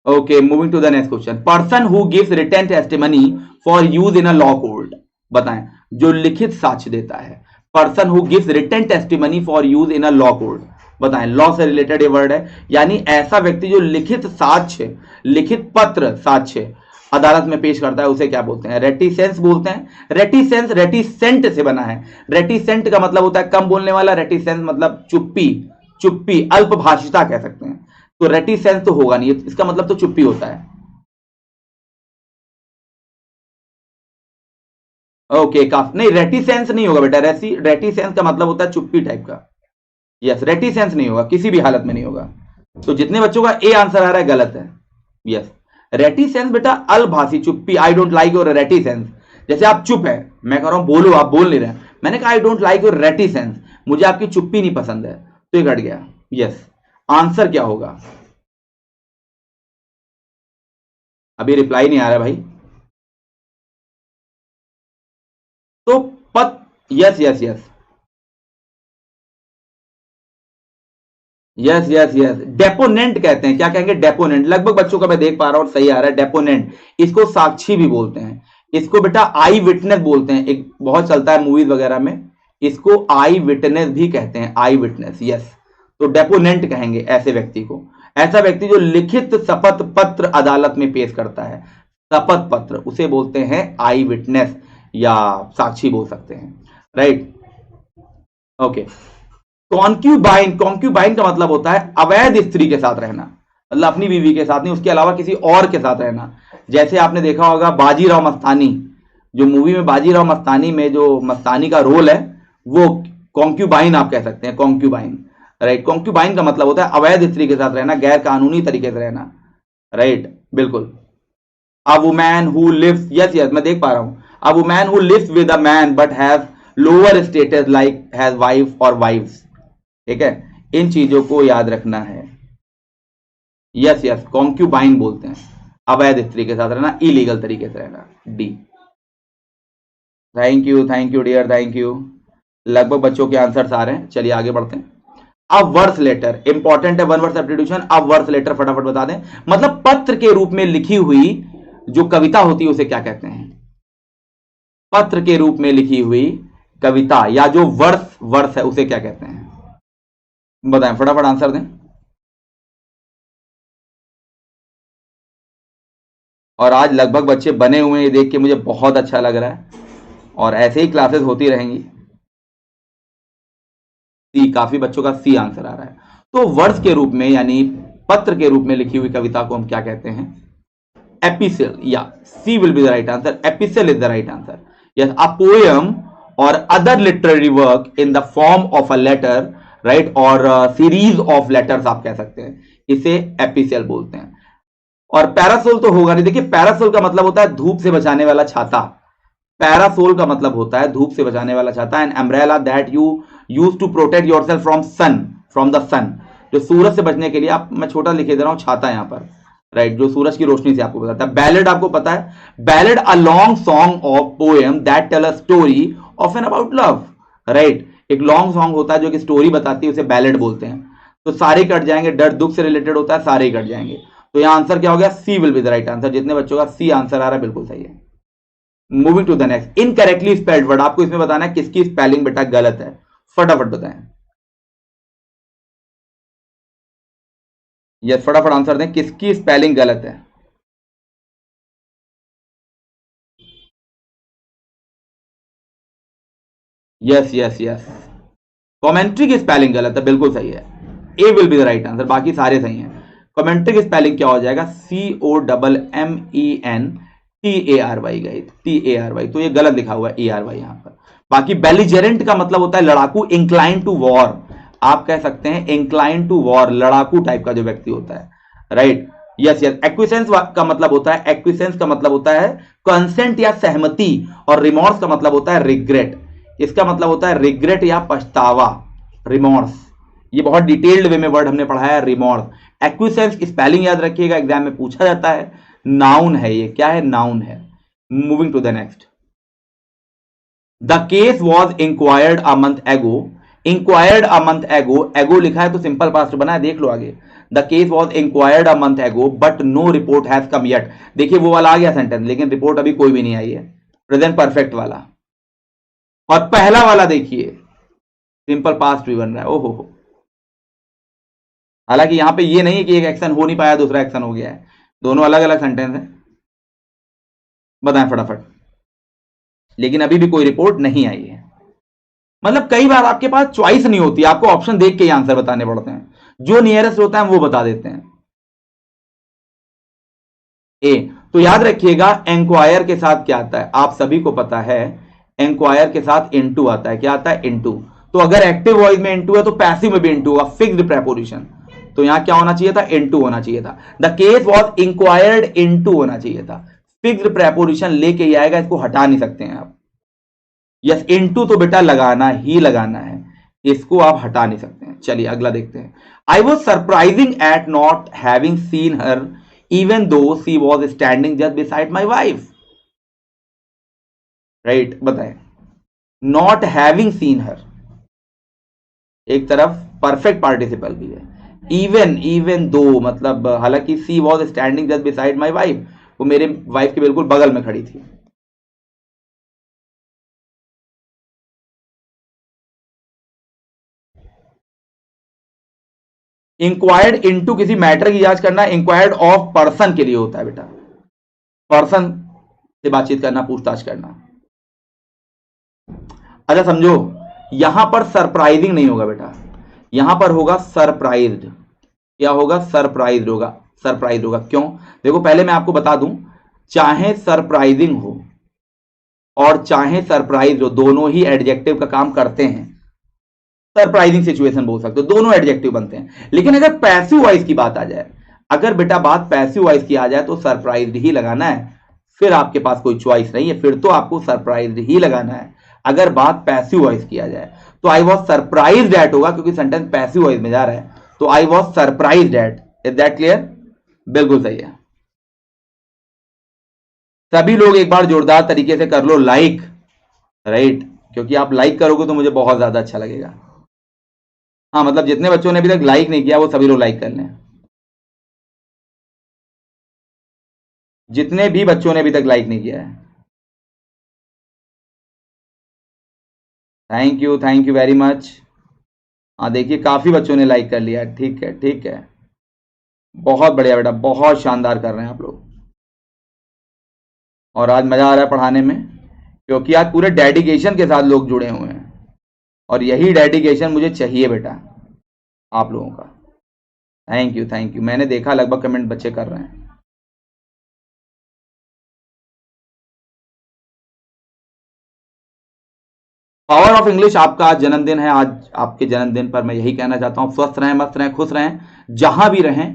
Okay, moving to the next question, person who gives written testimony for use in a law court, बताएं, जो लिखित साक्ष्य देता है, person who gives written testimony for use in a law court, बताएं, लॉ से रिलेटेड ये वर्ड है, यानी ऐसा व्यक्ति जो लिखित साक्ष्य, लिखित पत्र साक्ष्य अदालत में पेश करता है, उसे क्या बोलते हैं? रेटिसेंस बोलते हैं। रेटिसेंस रेटिसेंट से बना है, रेटिसेंट का मतलब होता है कम बोलने वाला, रेटिसेंस मतलब चुप्पी, चुप्पी, अल्पभाषिता कह सकते हैं, तो रेटिसेंस तो होगा नहीं, इसका मतलब तो चुप्पी होता है। ओके, काफ नहीं, रेटिसेंस नहीं होगा बेटा, रेटिसेंस का मतलब होता है चुप्पी टाइप का, यस, रेटिसेंस नहीं होगा, किसी भी हालत में नहीं होगा। तो जितने बच्चों का ए आंसर आ रहा है गलत है, यस। रेटिसेंस बेटा अलभाषी, चुप्पी, आई डोंट लाइक योर रेटिसेंस, जैसे आप चुप है, मैं कह रहा हूं बोलो, आप बोल नहीं रहे, मैंने कहा आई डोंट लाइक योर रेटिसेंस, मुझे आपकी चुप्पी नहीं पसंद है, तो ये घट गया, यस। आंसर क्या होगा? अभी रिप्लाई नहीं आ रहा भाई। तो पत yes yes yes yes yes yes deponent कहते हैं। क्या कहेंगे? डेपोनेंट। लगभग बच्चों का मैं देख पा रहा हूं, सही आ रहा है डेपोनेंट। इसको साक्षी भी बोलते हैं, इसको बेटा आई विटनेस बोलते हैं, एक बहुत चलता है मूवीज वगैरह में, इसको आई विटनेस भी कहते हैं, आई विटनेस। यस, तो डेपोनेंट कहेंगे ऐसे व्यक्ति को, ऐसा व्यक्ति जो लिखित शपथ पत्र अदालत में पेश करता है, शपथ पत्र, उसे बोलते हैं आई विटनेस या साक्षी बोल सकते हैं। Right, okay. कॉन्क्यूबाइन, कॉन्क्यूबाइन का मतलब होता है अवैध स्त्री के साथ रहना, मतलब अपनी बीवी के साथ नहीं, उसके अलावा किसी और के साथ रहना। जैसे आपने देखा होगा बाजीराव मस्तानी, जो मूवी में बाजीराव मस्तानी में जो मस्तानी का रोल है, वो कॉन्क्यूबाइन आप कह सकते हैं, कॉन्क्यूबाइन। राइट, कॉन्क्यूबाइन का मतलब होता है अवैध स्त्री के साथ रहना, गैर कानूनी तरीके से रहना। राइट, बिल्कुल। A woman who lives, yes yes मैं देख पा रहा हूं, a woman who lives with a man but has lower status like has wife और वाइफ्स। ठीक है, इन चीजों को याद रखना है। यस यस, कॉन्क्यूबाइन बोलते हैं अवैध स्त्री के साथ रहना, इलीगल तरीके से रहना। D. Thank you dear, thank you. लगभग बच्चों के आंसर्स आ रहे हैं, चलिए आगे बढ़ते हैं। अब वर्स लेटर इंपॉर्टेंट है, वन वर्ड सब्स्टिट्यूशन। अब वर्स लेटर फटाफट बता दें, मतलब पत्र के रूप में लिखी हुई जो कविता होती है उसे क्या कहते हैं? पत्र के रूप में लिखी हुई कविता या जो वर्स है उसे क्या कहते हैं? बताएं, फटाफट आंसर दें। और आज लगभग बच्चे बने हुए हैं, ये देख के मुझे बहुत अच्छा लग रहा है, और ऐसे ही क्लासेस होती रहेंगी। सी, काफी बच्चों का सी आंसर आ रहा है। तो वर्स के रूप में यानी पत्र के रूप में लिखी हुई कविता को हम क्या कहते हैं? एपिसल, या C will be the right answer, epistle is the right answer. Yes, a poem और other literary work in the form of a letter, right, और सीरीज ऑफ लेटर्स आप कह सकते हैं, इसे एपिसल बोलते हैं। और पैरासोल तो होगा नहीं, देखिए पैरासोल का मतलब होता है धूप से बचाने वाला छाता, पैरासोल का मतलब होता है धूप से बचाने वाला छाता। An umbrella that you use to protect yourself from sun, from the sun, जो सूरज से बचने के लिए, आप मैं छोटा लिखे दे रहा हूं छाता यहां पर, राइट, जो सूरज की रोशनी से आपको बताता है। बैलेड आपको पता है, ballad a long song of poem that tell a story of an about love. Right, एक लॉन्ग सॉन्ग होता है जो कि स्टोरी बताती है, उसे बैलेड बोलते हैं। तो सारे कट जाएंगे, दर्द दुख से रिलेटेड होता है, सारे कट जाएंगे। तो यहां आंसर क्या हो गया? C will be the right answer. जितने बच्चों का सी आंसर आ रहा है बिल्कुल सही है। Moving to the next, incorrectly spelled word, आपको इसमें बताना है किसकी स्पेलिंग बेटा गलत है, फटाफट बताएं। यस, फटाफट आंसर दें, किसकी स्पेलिंग गलत है? यस यस यस, कमेंट्री की स्पेलिंग गलत है, बिल्कुल सही है। A will be the right answer, बाकी सारे सही हैं। कमेंट्री की स्पेलिंग क्या हो जाएगा? COMMENTARY गई, TARY, तो ये गलत लिखा हुआ है ERY यहां पर। बाकी बेलिजेरेंट का मतलब होता है लड़ाकू, इंक्लाइन टू वॉर, आप कह सकते हैं इंक्लाइन टू वॉर, लड़ाकू टाइप का जो व्यक्ति होता है। Right, yes yes. एक्विसेंस का मतलब होता है, एक्विसेंस का मतलब होता है कंसेंट या सहमति, और रिमोर्स का मतलब होता है रिग्रेट। इसका मतलब होता है रिग्रेट या पछतावा, रिमोर्स। ये बहुत डिटेल्ड वे में वर्ड हमने पढ़ा है, रिमोर्स। एक्विसेंस स्पेलिंग याद रखिएगा, एग्जाम में पूछा जाता है। नाउन है ये, क्या है? नाउन है। Moving to the next, the case was inquired a month ago, inquired a month ago, ago लिखा है तो सिंपल पास्ट बना है, देख लो आगे। The case was inquired a month ago but no report has come yet. देखिए वो वाला आ गया सेंटेंस, लेकिन रिपोर्ट अभी कोई भी नहीं आई है, प्रेजेंट परफेक्ट वाला। और पहला वाला देखिए सिंपल पास्ट भी बन रहा है, ओहो। हालांकि यहां पे ये नहीं है कि एक एक्शन हो नहीं पाया दूसरा एक्शन हो गया है, दोनों अलग अलग सेंटेंस है। बताएं फटाफट, लेकिन अभी भी कोई रिपोर्ट नहीं आई है। मतलब कई बार आपके पास चॉइस नहीं होती, आपको ऑप्शन देख के ही आंसर बताने पड़ते हैं, जो नियरेस्ट होता है वो बता देते हैं। ए, तो याद रखिएगा इंक्वायर के साथ क्या आता है, आप सभी को पता है, इंक्वायर के साथ इनटू आता है। क्या आता है? इनटू। तो अगर एक्टिव वॉइस में इनटू है तो पैसिव में भी इनटू होगा, फिक्स्ड प्रेपोजिशन। तो यहां क्या होना चाहिए था? इनटू होना चाहिए था। The case was inquired into होना चाहिए था, फिक्स्ड प्रेपोजिशन लेके ही आएगा, इसको हटा नहीं सकते हैं आप। यस, इनटू तो बेटा लगाना ही लगाना है, इसको आप हटा नहीं सकते हैं। चलिए अगला देखते हैं। I was surprising at not having seen her even though she was standing just beside my wife, right, बताएं, नॉट हैविंग सीन हर, एक तरफ परफेक्ट पार्टिसिपल भी है, इवन दो मतलब हालांकि she was standing just beside my wife, वो मेरे वाइफ के बिल्कुल बगल में खड़ी थी। इंक्वायर्ड इनटू किसी मैटर की जांच करना, इंक्वायर्ड ऑफ पर्सन के लिए होता है बेटा, पर्सन से बातचीत करना, पूछताछ करना। अच्छा समझो, यहां पर सरप्राइजिंग नहीं होगा बेटा, यहां पर होगा सरप्राइज्ड। क्या होगा? सरप्राइज्ड होगा, सरप्राइज्ड होगा। क्यों? देखो पहले मैं आपको बता दूं, चाहे सरप्राइजिंग हो और चाहे सरप्राइज हो, दोनों ही एडजेक्टिव का काम करते हैं। सरप्राइजिंग सिचुएशन बोल सकते हो, दोनों एडजेक्टिव बनते हैं। लेकिन अगर पैसिव वॉइस की बात आ जाए, अगर बेटा बात पैसिव वॉइस की आ जाए तो सरप्राइज्ड ही लगाना है, फिर आपके पास कोई चॉइस नहीं है, फिर तो आपको सरप्राइज्ड ही लगाना है। अगर बात पैसिव वॉइस की आ जाए तो आई वॉज सरप्राइज्ड एट होगा, क्योंकि सेंटेंस पैसिव वॉइस में जा रहा है, तो I was surprised eight. Is that clear? बिल्कुल सही है। सभी लोग एक बार जोरदार तरीके से कर लो लाइक, राइट, क्योंकि आप लाइक करोगे तो मुझे बहुत ज्यादा अच्छा लगेगा। हाँ मतलब जितने बच्चों ने अभी तक लाइक नहीं किया वो सभी लोग लाइक कर लें, जितने भी बच्चों ने अभी तक लाइक नहीं किया है। Thank you very much. हाँ देखिए काफी बच्चों ने लाइक कर लिया, ठीक है ठीक है, बहुत बढ़िया बेटा, बहुत शानदार कर रहे हैं आप लोग। और आज मजा आ रहा है पढ़ाने में, क्योंकि आज पूरे डेडिकेशन के साथ लोग जुड़े हुए हैं, और यही डेडिकेशन मुझे चाहिए बेटा आप लोगों का। थैंक यू, मैंने देखा लगभग कमेंट बच्चे कर रहे हैं। पावर ऑफ इंग्लिश, आपका आज जन्मदिन है, आज आपके जन्मदिन पर मैं यही कहना चाहता हूं, स्वस्थ रहें, मस्त रहें, खुश रहें, जहां भी रहें,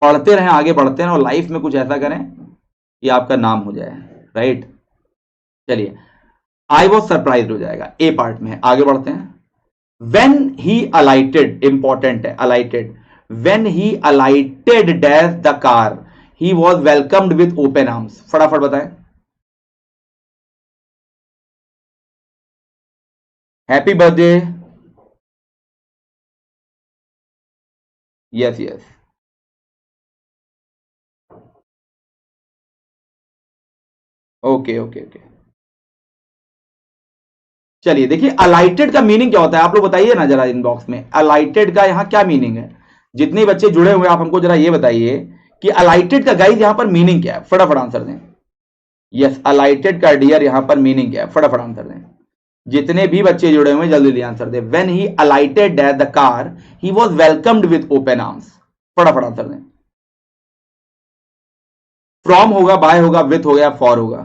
पढ़ते रहें, आगे बढ़ते रहें, और लाइफ में कुछ ऐसा करें कि आपका नाम हो जाए, राइट। चलिए, आई वॉज सरप्राइज हो जाएगा, ए पार्ट में। आगे बढ़ते हैं। वेन ही अलाइटेड, इंपॉर्टेंट है, अलाइटेड, when he अलाइटेड dash the car, he was welcomed with open arms. फटाफट बताएं। Happy birthday, yes yes, okay okay okay. चलिए देखिए, अलाइटेड का मीनिंग क्या होता है, आप लोग बताइए ना जरा इनबॉक्स में, अलाइटेड का यहां क्या मीनिंग है। जितने बच्चे जुड़े हुए आप हमको जरा ये बताइए कि अलाइटेड का गाइस यहां पर मीनिंग क्या है, फटाफट आंसर दें। यस, अलाइटेड का डियर यहां पर मीनिंग क्या है, फटाफट आंसर दें। जितने भी बच्चे जुड़े हुए जल्दी जल्दी आंसर दें। When he अलाइटेड at the car he was welcomed with open arms, फटाफट आंसर दें। फ्रॉम होगा, बाय होगा, विथ हो गया, फॉर होगा।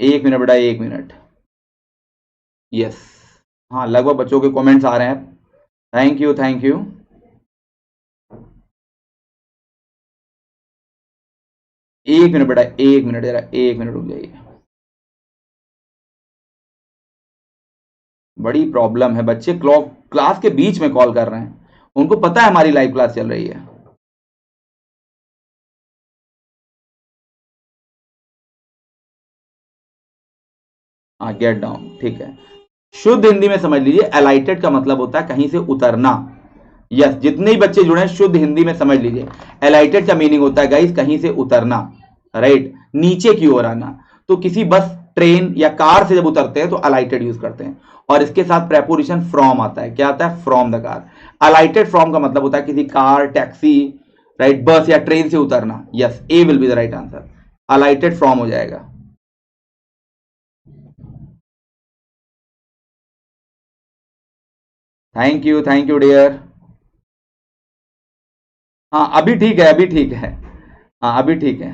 1 मिनट बेटा, 1 मिनट। यस, हाँ लगभग बच्चों के कमेंट्स आ रहे हैं। थैंक यू 1 मिनट बेटा, 1 मिनट, जरा 1 मिनट रुक जाइए। बड़ी प्रॉब्लम है, बच्चे क्लास के बीच में कॉल कर रहे हैं, उनको पता है हमारी लाइव क्लास चल रही है। हाँ गेट डाउन, ठीक है। शुद्ध हिंदी में समझ लीजिए, अलाइटेड का मतलब होता है कहीं से उतरना। यस, जितने ही बच्चे जुड़े हैं शुद्ध हिंदी में समझ लीजिए, अलाइटेड का मीनिंग होता है गाइस कहीं से उतरना, राइट, नीचे की ओर आना। तो किसी बस, ट्रेन या कार से जब उतरते हैं तो अलाइटेड यूज करते हैं, और इसके साथ प्रेपोजिशन फ्रॉम आता है। क्या आता है? From the car. अलाइटेड फ्रॉम का मतलब होता है किसी कार, टैक्सी, राइट, बस या ट्रेन से उतरना। Yes, A will be the right answer, alighted from हो जाएगा। थैंक यू डियर। हाँ अभी ठीक है, अभी ठीक है, हाँ अभी ठीक है।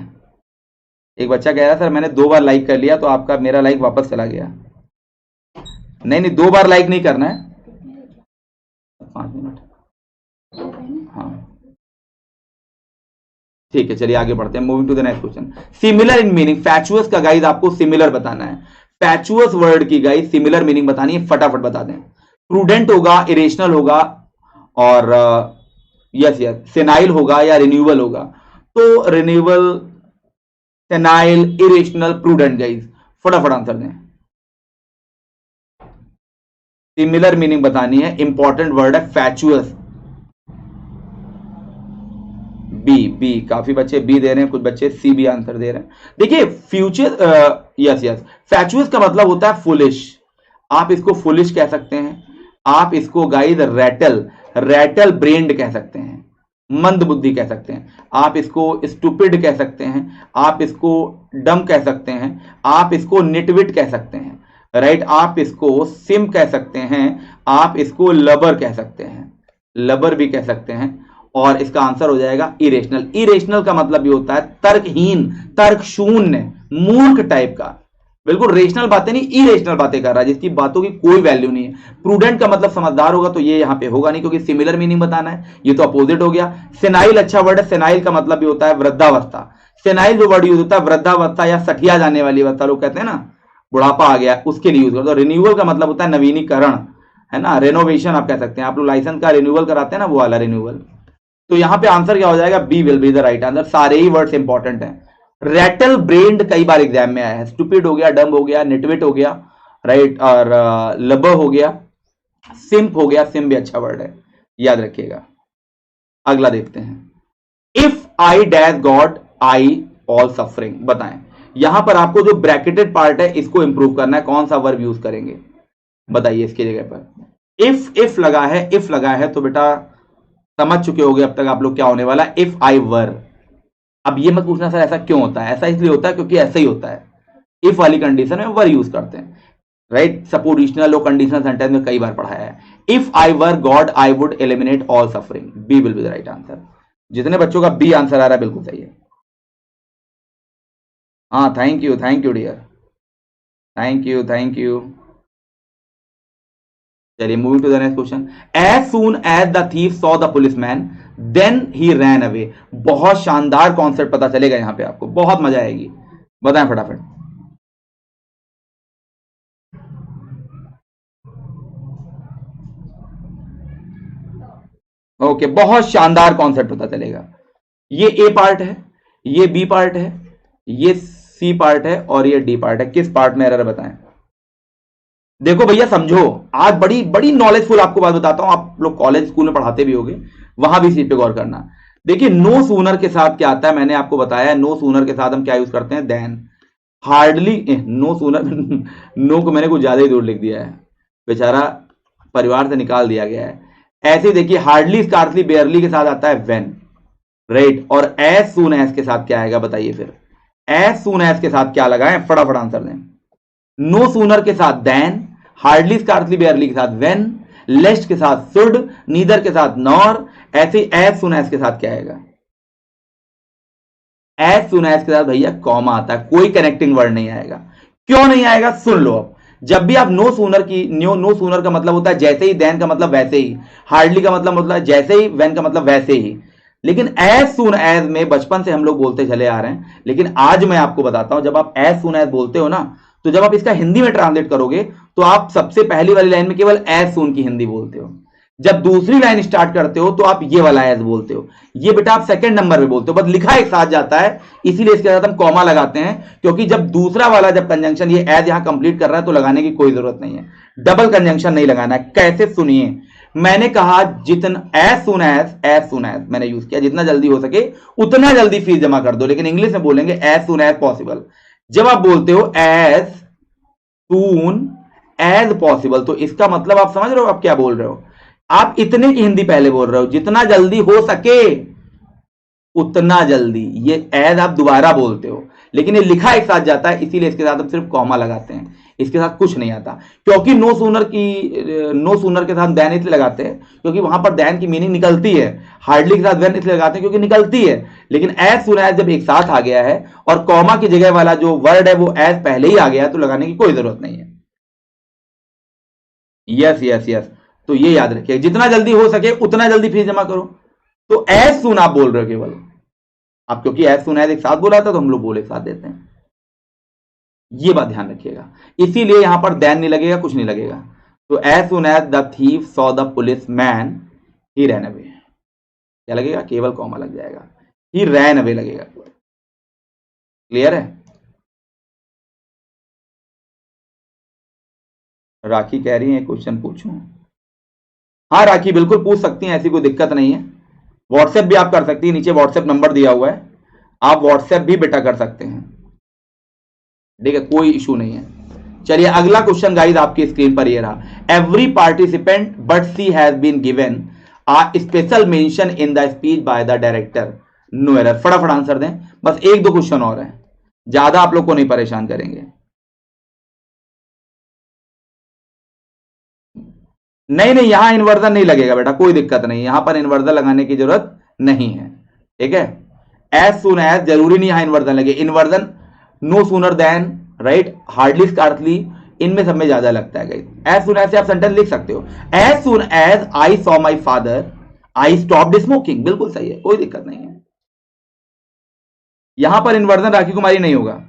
एक बच्चा कह रहा सर मैंने 2 बार लाइक कर लिया तो आपका मेरा लाइक वापस चला गया। नहीं नहीं, 2 बार लाइक नहीं करना है, 5 मिनट। हाँ ठीक है, चलिए आगे बढ़ते हैं। Moving to the next question. Similar in meaning, fatuous का गाइस आपको सिमिलर बताना है। फैचुअस वर्ड की गाइस सिमिलर मीनिंग बतानी है, फटाफट बता दें। प्रूडेंट होगा, इरेशनल होगा, और यस यस, सेनाइल होगा या रिन्यूअल होगा, तो renewal, senile, irrational, prudent guys, फटाफट आंसर दें। सिमिलर मीनिंग बतानी है, इंपॉर्टेंट वर्ड है फैचुअस। बी, बी, काफी बच्चे बी दे रहे हैं, कुछ बच्चे सी भी आंसर दे रहे हैं। देखिए फ्यूचर, यस यस, फैचुअस का मतलब होता है फुलिश। आप इसको फुलिश कह सकते हैं, आप इसको गाइस रैटल, रैटल ब्रेन्ड कह सकते हैं, मंद बुद्धि कह सकते हैं, आप इसको स्टूपिड कह सकते हैं, आप इसको डम कह सकते हैं, आप इसको निटविट कह सकते हैं, राइट, आप इसको सिम कह सकते हैं, आप इसको लबर कह सकते हैं, लबर भी कह सकते हैं, और इसका आंसर हो जाएगा इरेशनल। इरेशनल का मतलब भी होता है तर्कहीन, तर्क शून्य, मूर्ख टाइप का, बिल्कुल रेशनल बातें नहीं, इरेशनल बातें कर रहा है, जिसकी बातों की कोई वैल्यू नहीं है। प्रूडेंट का मतलब समझदार होगा, तो ये यहां पे होगा नहीं, क्योंकि सिमिलर मीनिंग बताना है, ये तो अपोजिट हो गया। सेनाइल अच्छा वर्ड है, सेनाइल का मतलब भी होता है वृद्धावस्था। सेनाइल जो वर्ड यूज होता है वृद्धावस्था या सठिया जाने वाली अवस्था, लोग कहते हैं ना बुढ़ापा आ गया, उसके लिए यूज करते हैं। रिन्यूअल का मतलब होता है नवीनीकरण, है ना, रेनोवेशन आप कह सकते हैं, आप लोग लाइसेंस का रिन्यूअल कराते हैं ना, वो वाला रिन्यूअल। तो यहां पे आंसर क्या हो जाएगा, B will be the right answer. सारे ही वर्ड्स इंपॉर्टेंट हैं। रैटल ब्रेन्ड कई बार एग्जाम में आया है, स्टूपिड हो गया, डम हो गया, निटविट हो गया, राइट, और लबर हो गया, सिंप हो गया, सिंप भी अच्छा वर्ड है, याद रखिएगा। अगला देखते हैं, if I dash God I all suffering, बताएं। यहां पर आपको जो ब्रैकेटेड पार्ट है इसको इंप्रूव करना है, कौन सा वर्ब यूज करेंगे बताइए इसकी जगह पर। इफ लगा है, इफ लगा है तो बेटा समझ चुके होंगे अब तक आप लोग क्या होने वाला, इफ आई वर। अब ये मत पूछना सर ऐसा क्यों होता है, ऐसा इसलिए होता है क्योंकि ऐसा ही होता है, इफ वाली कंडीशन में वर यूज करते हैं, राइट। सपोजिशनल और कंडीशनल सेंटेंस में कई बार पढ़ाया है। If I were God I would eliminate all suffering, B will be the right answer. जितने बच्चों का बी आंसर आ रहा है बिल्कुल सही है। हाँ, thank you dear, thank you. चलिए moving to the next question. As soon as the thief saw the policeman then he ran away. बहुत शानदार कॉन्सेप्ट पता चलेगा यहां पे आपको, बहुत मजा आएगी, बताएं फटाफट। ओके, बहुत शानदार कॉन्सेप्ट पता चलेगा। ये ए पार्ट है, ये बी पार्ट है, ये सी पार्ट है, और ये डी पार्ट है। किस पार्ट में एरर है बताएं। देखो भैया समझो, आज बड़ी बड़ी नॉलेजफुल आपको बात बताता हूं, आप लोग कॉलेज स्कूल में पढ़ाते भी होंगे, वहां भी इसी पे गौर करना। देखिए नो सूनर के साथ क्या आता है, मैंने आपको बताया नो सूनर के साथ हम क्या यूज करते हैं, then. Hardly, no sooner no को मैंने कुछ ज्यादा ही दूर लिख दिया है, बेचारा परिवार से निकाल दिया गया है। ऐसे ही देखिए हार्डली, स्कार्सली, बेयरली के साथ आता है व्हेन, राइट। और एज सून एज के साथ क्या आएगा बताइए फिर। एज सून एज के साथ क्या लगाएं, फटाफट आंसर दें। नो सूनर के साथ देन, हार्डली, स्कार्सली, बेयरली के साथ व्हेन, लेस्ट के साथ शुड, नीदर के साथ नॉर, ऐसे एज सून एज के साथ क्या आएगा, एज सून एज के साथ भैया कॉमा आता है, कोई कनेक्टिंग वर्ड नहीं आएगा। क्यों नहीं आएगा सुन लो। अब जब भी आप नो सूनर की, नो सूनर का मतलब होता है जैसे ही, देन का मतलब वैसे ही, हार्डली का मतलब होता है जैसे ही, व्हेन का मतलब वैसे ही। लेकिन एज सून एज में बचपन से हम लोग बोलते चले आ रहे हैं, लेकिन आज मैं आपको बताता हूं, जब आप एज सून एज बोलते हो ना, तो जब आप इसका हिंदी में ट्रांसलेट करोगे तो आप सबसे पहली वाली लाइन में केवल एज सून की हिंदी बोलते हो। जब दूसरी लाइन स्टार्ट करते हो तो आप ये वाला एज बोलते हो, ये बेटा आप सेकंड नंबर पे बोलते हो, बस लिखा एक साथ जाता है, इसीलिए इसके साथ हम कॉमा लगाते हैं, क्योंकि जब दूसरा वाला जब कंजंक्शन ये एज यहां कंप्लीट कर रहा है तो लगाने की कोई जरूरत नहीं है, डबल कंजंक्शन नहीं लगाना है। कैसे सुनिए, मैंने कहा जितना एज सुन एज मैंने यूज किया, जितना जल्दी हो सके उतना जल्दी फीस जमा कर दो, लेकिन इंग्लिश में बोलेंगे एज सुन एज पॉसिबल। जब आप बोलते हो एज सून एज पॉसिबल, तो इसका मतलब आप समझ रहे हो आप क्या बोल रहे हो, आप इतने की हिंदी पहले बोल रहे हो, जितना जल्दी हो सके उतना जल्दी, ये एज आप दोबारा बोलते हो, लेकिन ये लिखा एक साथ जाता है, इसीलिए इसके साथ हम सिर्फ कॉमा लगाते हैं, इसके साथ कुछ नहीं आता। क्योंकि नो सूनर के साथ देन इसलिए लगाते हैं क्योंकि वहां पर देन की मीनिंग निकलती है, हार्डली के साथ वेन इसलिए लगाते हैं क्योंकि निकलती है, लेकिन एज सून एज जब एक साथ आ गया है और कॉमा की जगह वाला जो वर्ड है वो एज पहले ही आ गया है, तो लगाने की कोई जरूरत नहीं है। यस यस यस, तो ये याद रखिए, जितना जल्दी हो सके उतना जल्दी फीस जमा करो। तो एज सुन आप बोल रहे हो केवल आप, क्योंकि एज सुन एज एक साथ बोला था तो हम लोग बोल एक साथ देते हैं, ये बात ध्यान रखिएगा, इसीलिए यहां पर देन नहीं लगेगा, कुछ नहीं लगेगा। तो as soon as the thief saw the police man he ran away. क्या लगेगा, केवल कॉमा लग जाएगा, ही रैन अवे लगेगा। क्लियर है? राखी कह रही है क्वेश्चन पूछूं? हाँ राखी बिल्कुल पूछ सकती हैं, ऐसी कोई दिक्कत नहीं है। व्हाट्सएप भी आप कर सकती हैं, नीचे व्हाट्सएप नंबर दिया हुआ है, आप व्हाट्सएप भी बेटा कर सकते हैं, ठीक है, कोई इशू नहीं है। चलिए अगला क्वेश्चन गाइस आपकी स्क्रीन पर ये रहा, every participant but she has been given a special mention in the speech by the director, no error. फटाफट आंसर दें, बस एक दो क्वेश्चन और है, ज्यादा आप लोग को नहीं परेशान करेंगे। नहीं नहीं, यहां इन्वर्जन नहीं लगेगा बेटा, कोई दिक्कत नहीं, यहां पर इन्वर्जन लगाने की जरूरत नहीं है, ठीक है। एज सुन एज जरूरी नहीं यहां इन्वर्जन लगे, inversion no sooner than, right, hardly scarcely, इनमें सब में ज्यादा लगता है गाइस। एज सुन एज से आप सेंटेंस लिख सकते हो, as soon as I saw my father I stopped smoking, बिल्कुल सही है, कोई दिक्कत नहीं है, यहां पर इन्वर्जन राखी कुमारी नहीं होगा।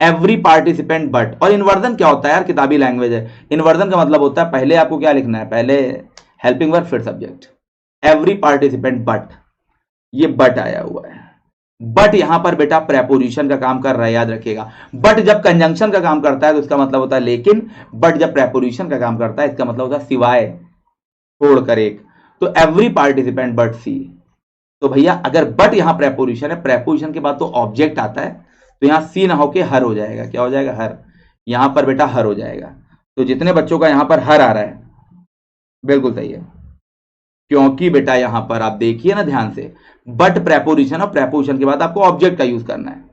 एवरी पार्टिसिपेंट बट, और इन्वर्जन क्या होता है यार, किताबी लैंग्वेज है, इन्वर्जन का मतलब होता है पहले आपको क्या लिखना है, पहले हेल्पिंग वर्ब फिर सब्जेक्ट। एवरी पार्टिसिपेंट बट, ये बट आया हुआ है, बट यहां पर बेटा प्रेपोजिशन का काम कर रहा है, याद रखिएगा। बट जब कंजंक्शन का काम करता है तो इसका मतलब होता है लेकिन, बट जब प्रेपोजिशन का काम करता है इसका मतलब होता है सिवाय, छोड़कर एक। तो एवरी पार्टिसिपेंट बट सी, तो भैया अगर बट यहां प्रेपोजिशन है, प्रेपोजिशन के बाद तो ऑब्जेक्ट आता है, तो यहां सी ना होके हर हो जाएगा, क्या हो जाएगा, हर, यहां पर बेटा हर हो जाएगा। तो जितने बच्चों का यहां पर हर आ रहा है बिल्कुल सही है, क्योंकि बेटा यहां पर आप देखिए ना ध्यान से, बट प्रेपोजिशन, और प्रेपोजिशन के बाद आपको ऑब्जेक्ट का यूज करना है।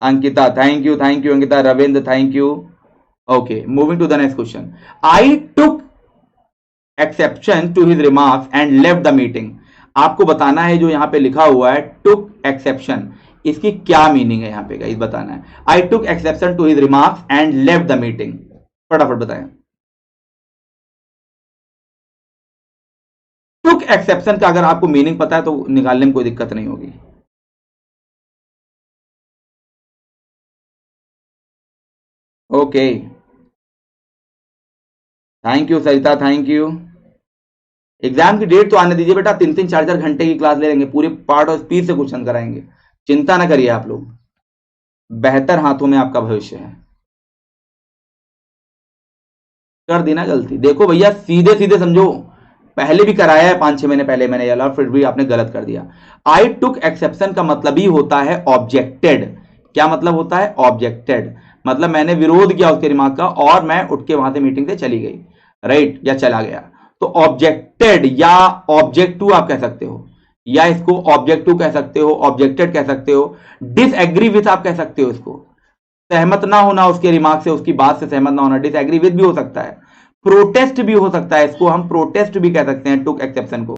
Ankita thank you Ankita, Ravindra thank you. Okay moving to the next question, I took exception to his remarks and left the meeting. आपको बताना है जो यहां पे लिखा हुआ है टुक एक्सेप्शन, इसकी क्या मीनिंग है यहां पे गाइस, बताना है। I took exception to his remarks and left the meeting, फटाफट बताएं। टुक एक्सेप्शन का अगर आपको मीनिंग पता है तो निकालने में कोई दिक्कत नहीं होगी। Okay thank you Sarita, thank you. Exam की डेट तो आने दीजिए बेटा, 3-3 4-4 घंटे की क्लास ले लेंगे, पूरी पार्ट और स्पीड से क्वेश्चन कराएंगे, चिंता ना करिए आप लोग, बेहतर हाथों में आपका भविष्य है। कर दी ना गलती, देखो भैया सीधे सीधे समझो, पहले भी कराया है 5-6 महीने पहले मैंने ये, फिर भी आपने गलत कर दिया। आई टुक एक्सेप्शन का मतलब ही होता है ऑब्जेक्टेड, क्या मतलब होता है, ऑब्जेक्टेड, मतलब मैंने विरोध किया उसके रिमार्क का और मैं उठ के वहां से मीटिंग से चली गई, राइट, या चला गया। तो ऑब्जेक्टेड या ऑब्जेक्ट टू आप कह सकते हो, या इसको ऑब्जेक्ट टू कह सकते हो, ऑब्जेक्टेड कह सकते हो, डिसएग्री विथ आप कह सकते हो इसको, सहमत ना होना उसके रिमार्क से, उसकी बात से सहमत ना होना, डिसएग्री विद भी हो सकता है, प्रोटेस्ट भी हो सकता है, इसको हम प्रोटेस्ट भी कह सकते हैं टुक एक्सेप्शन को।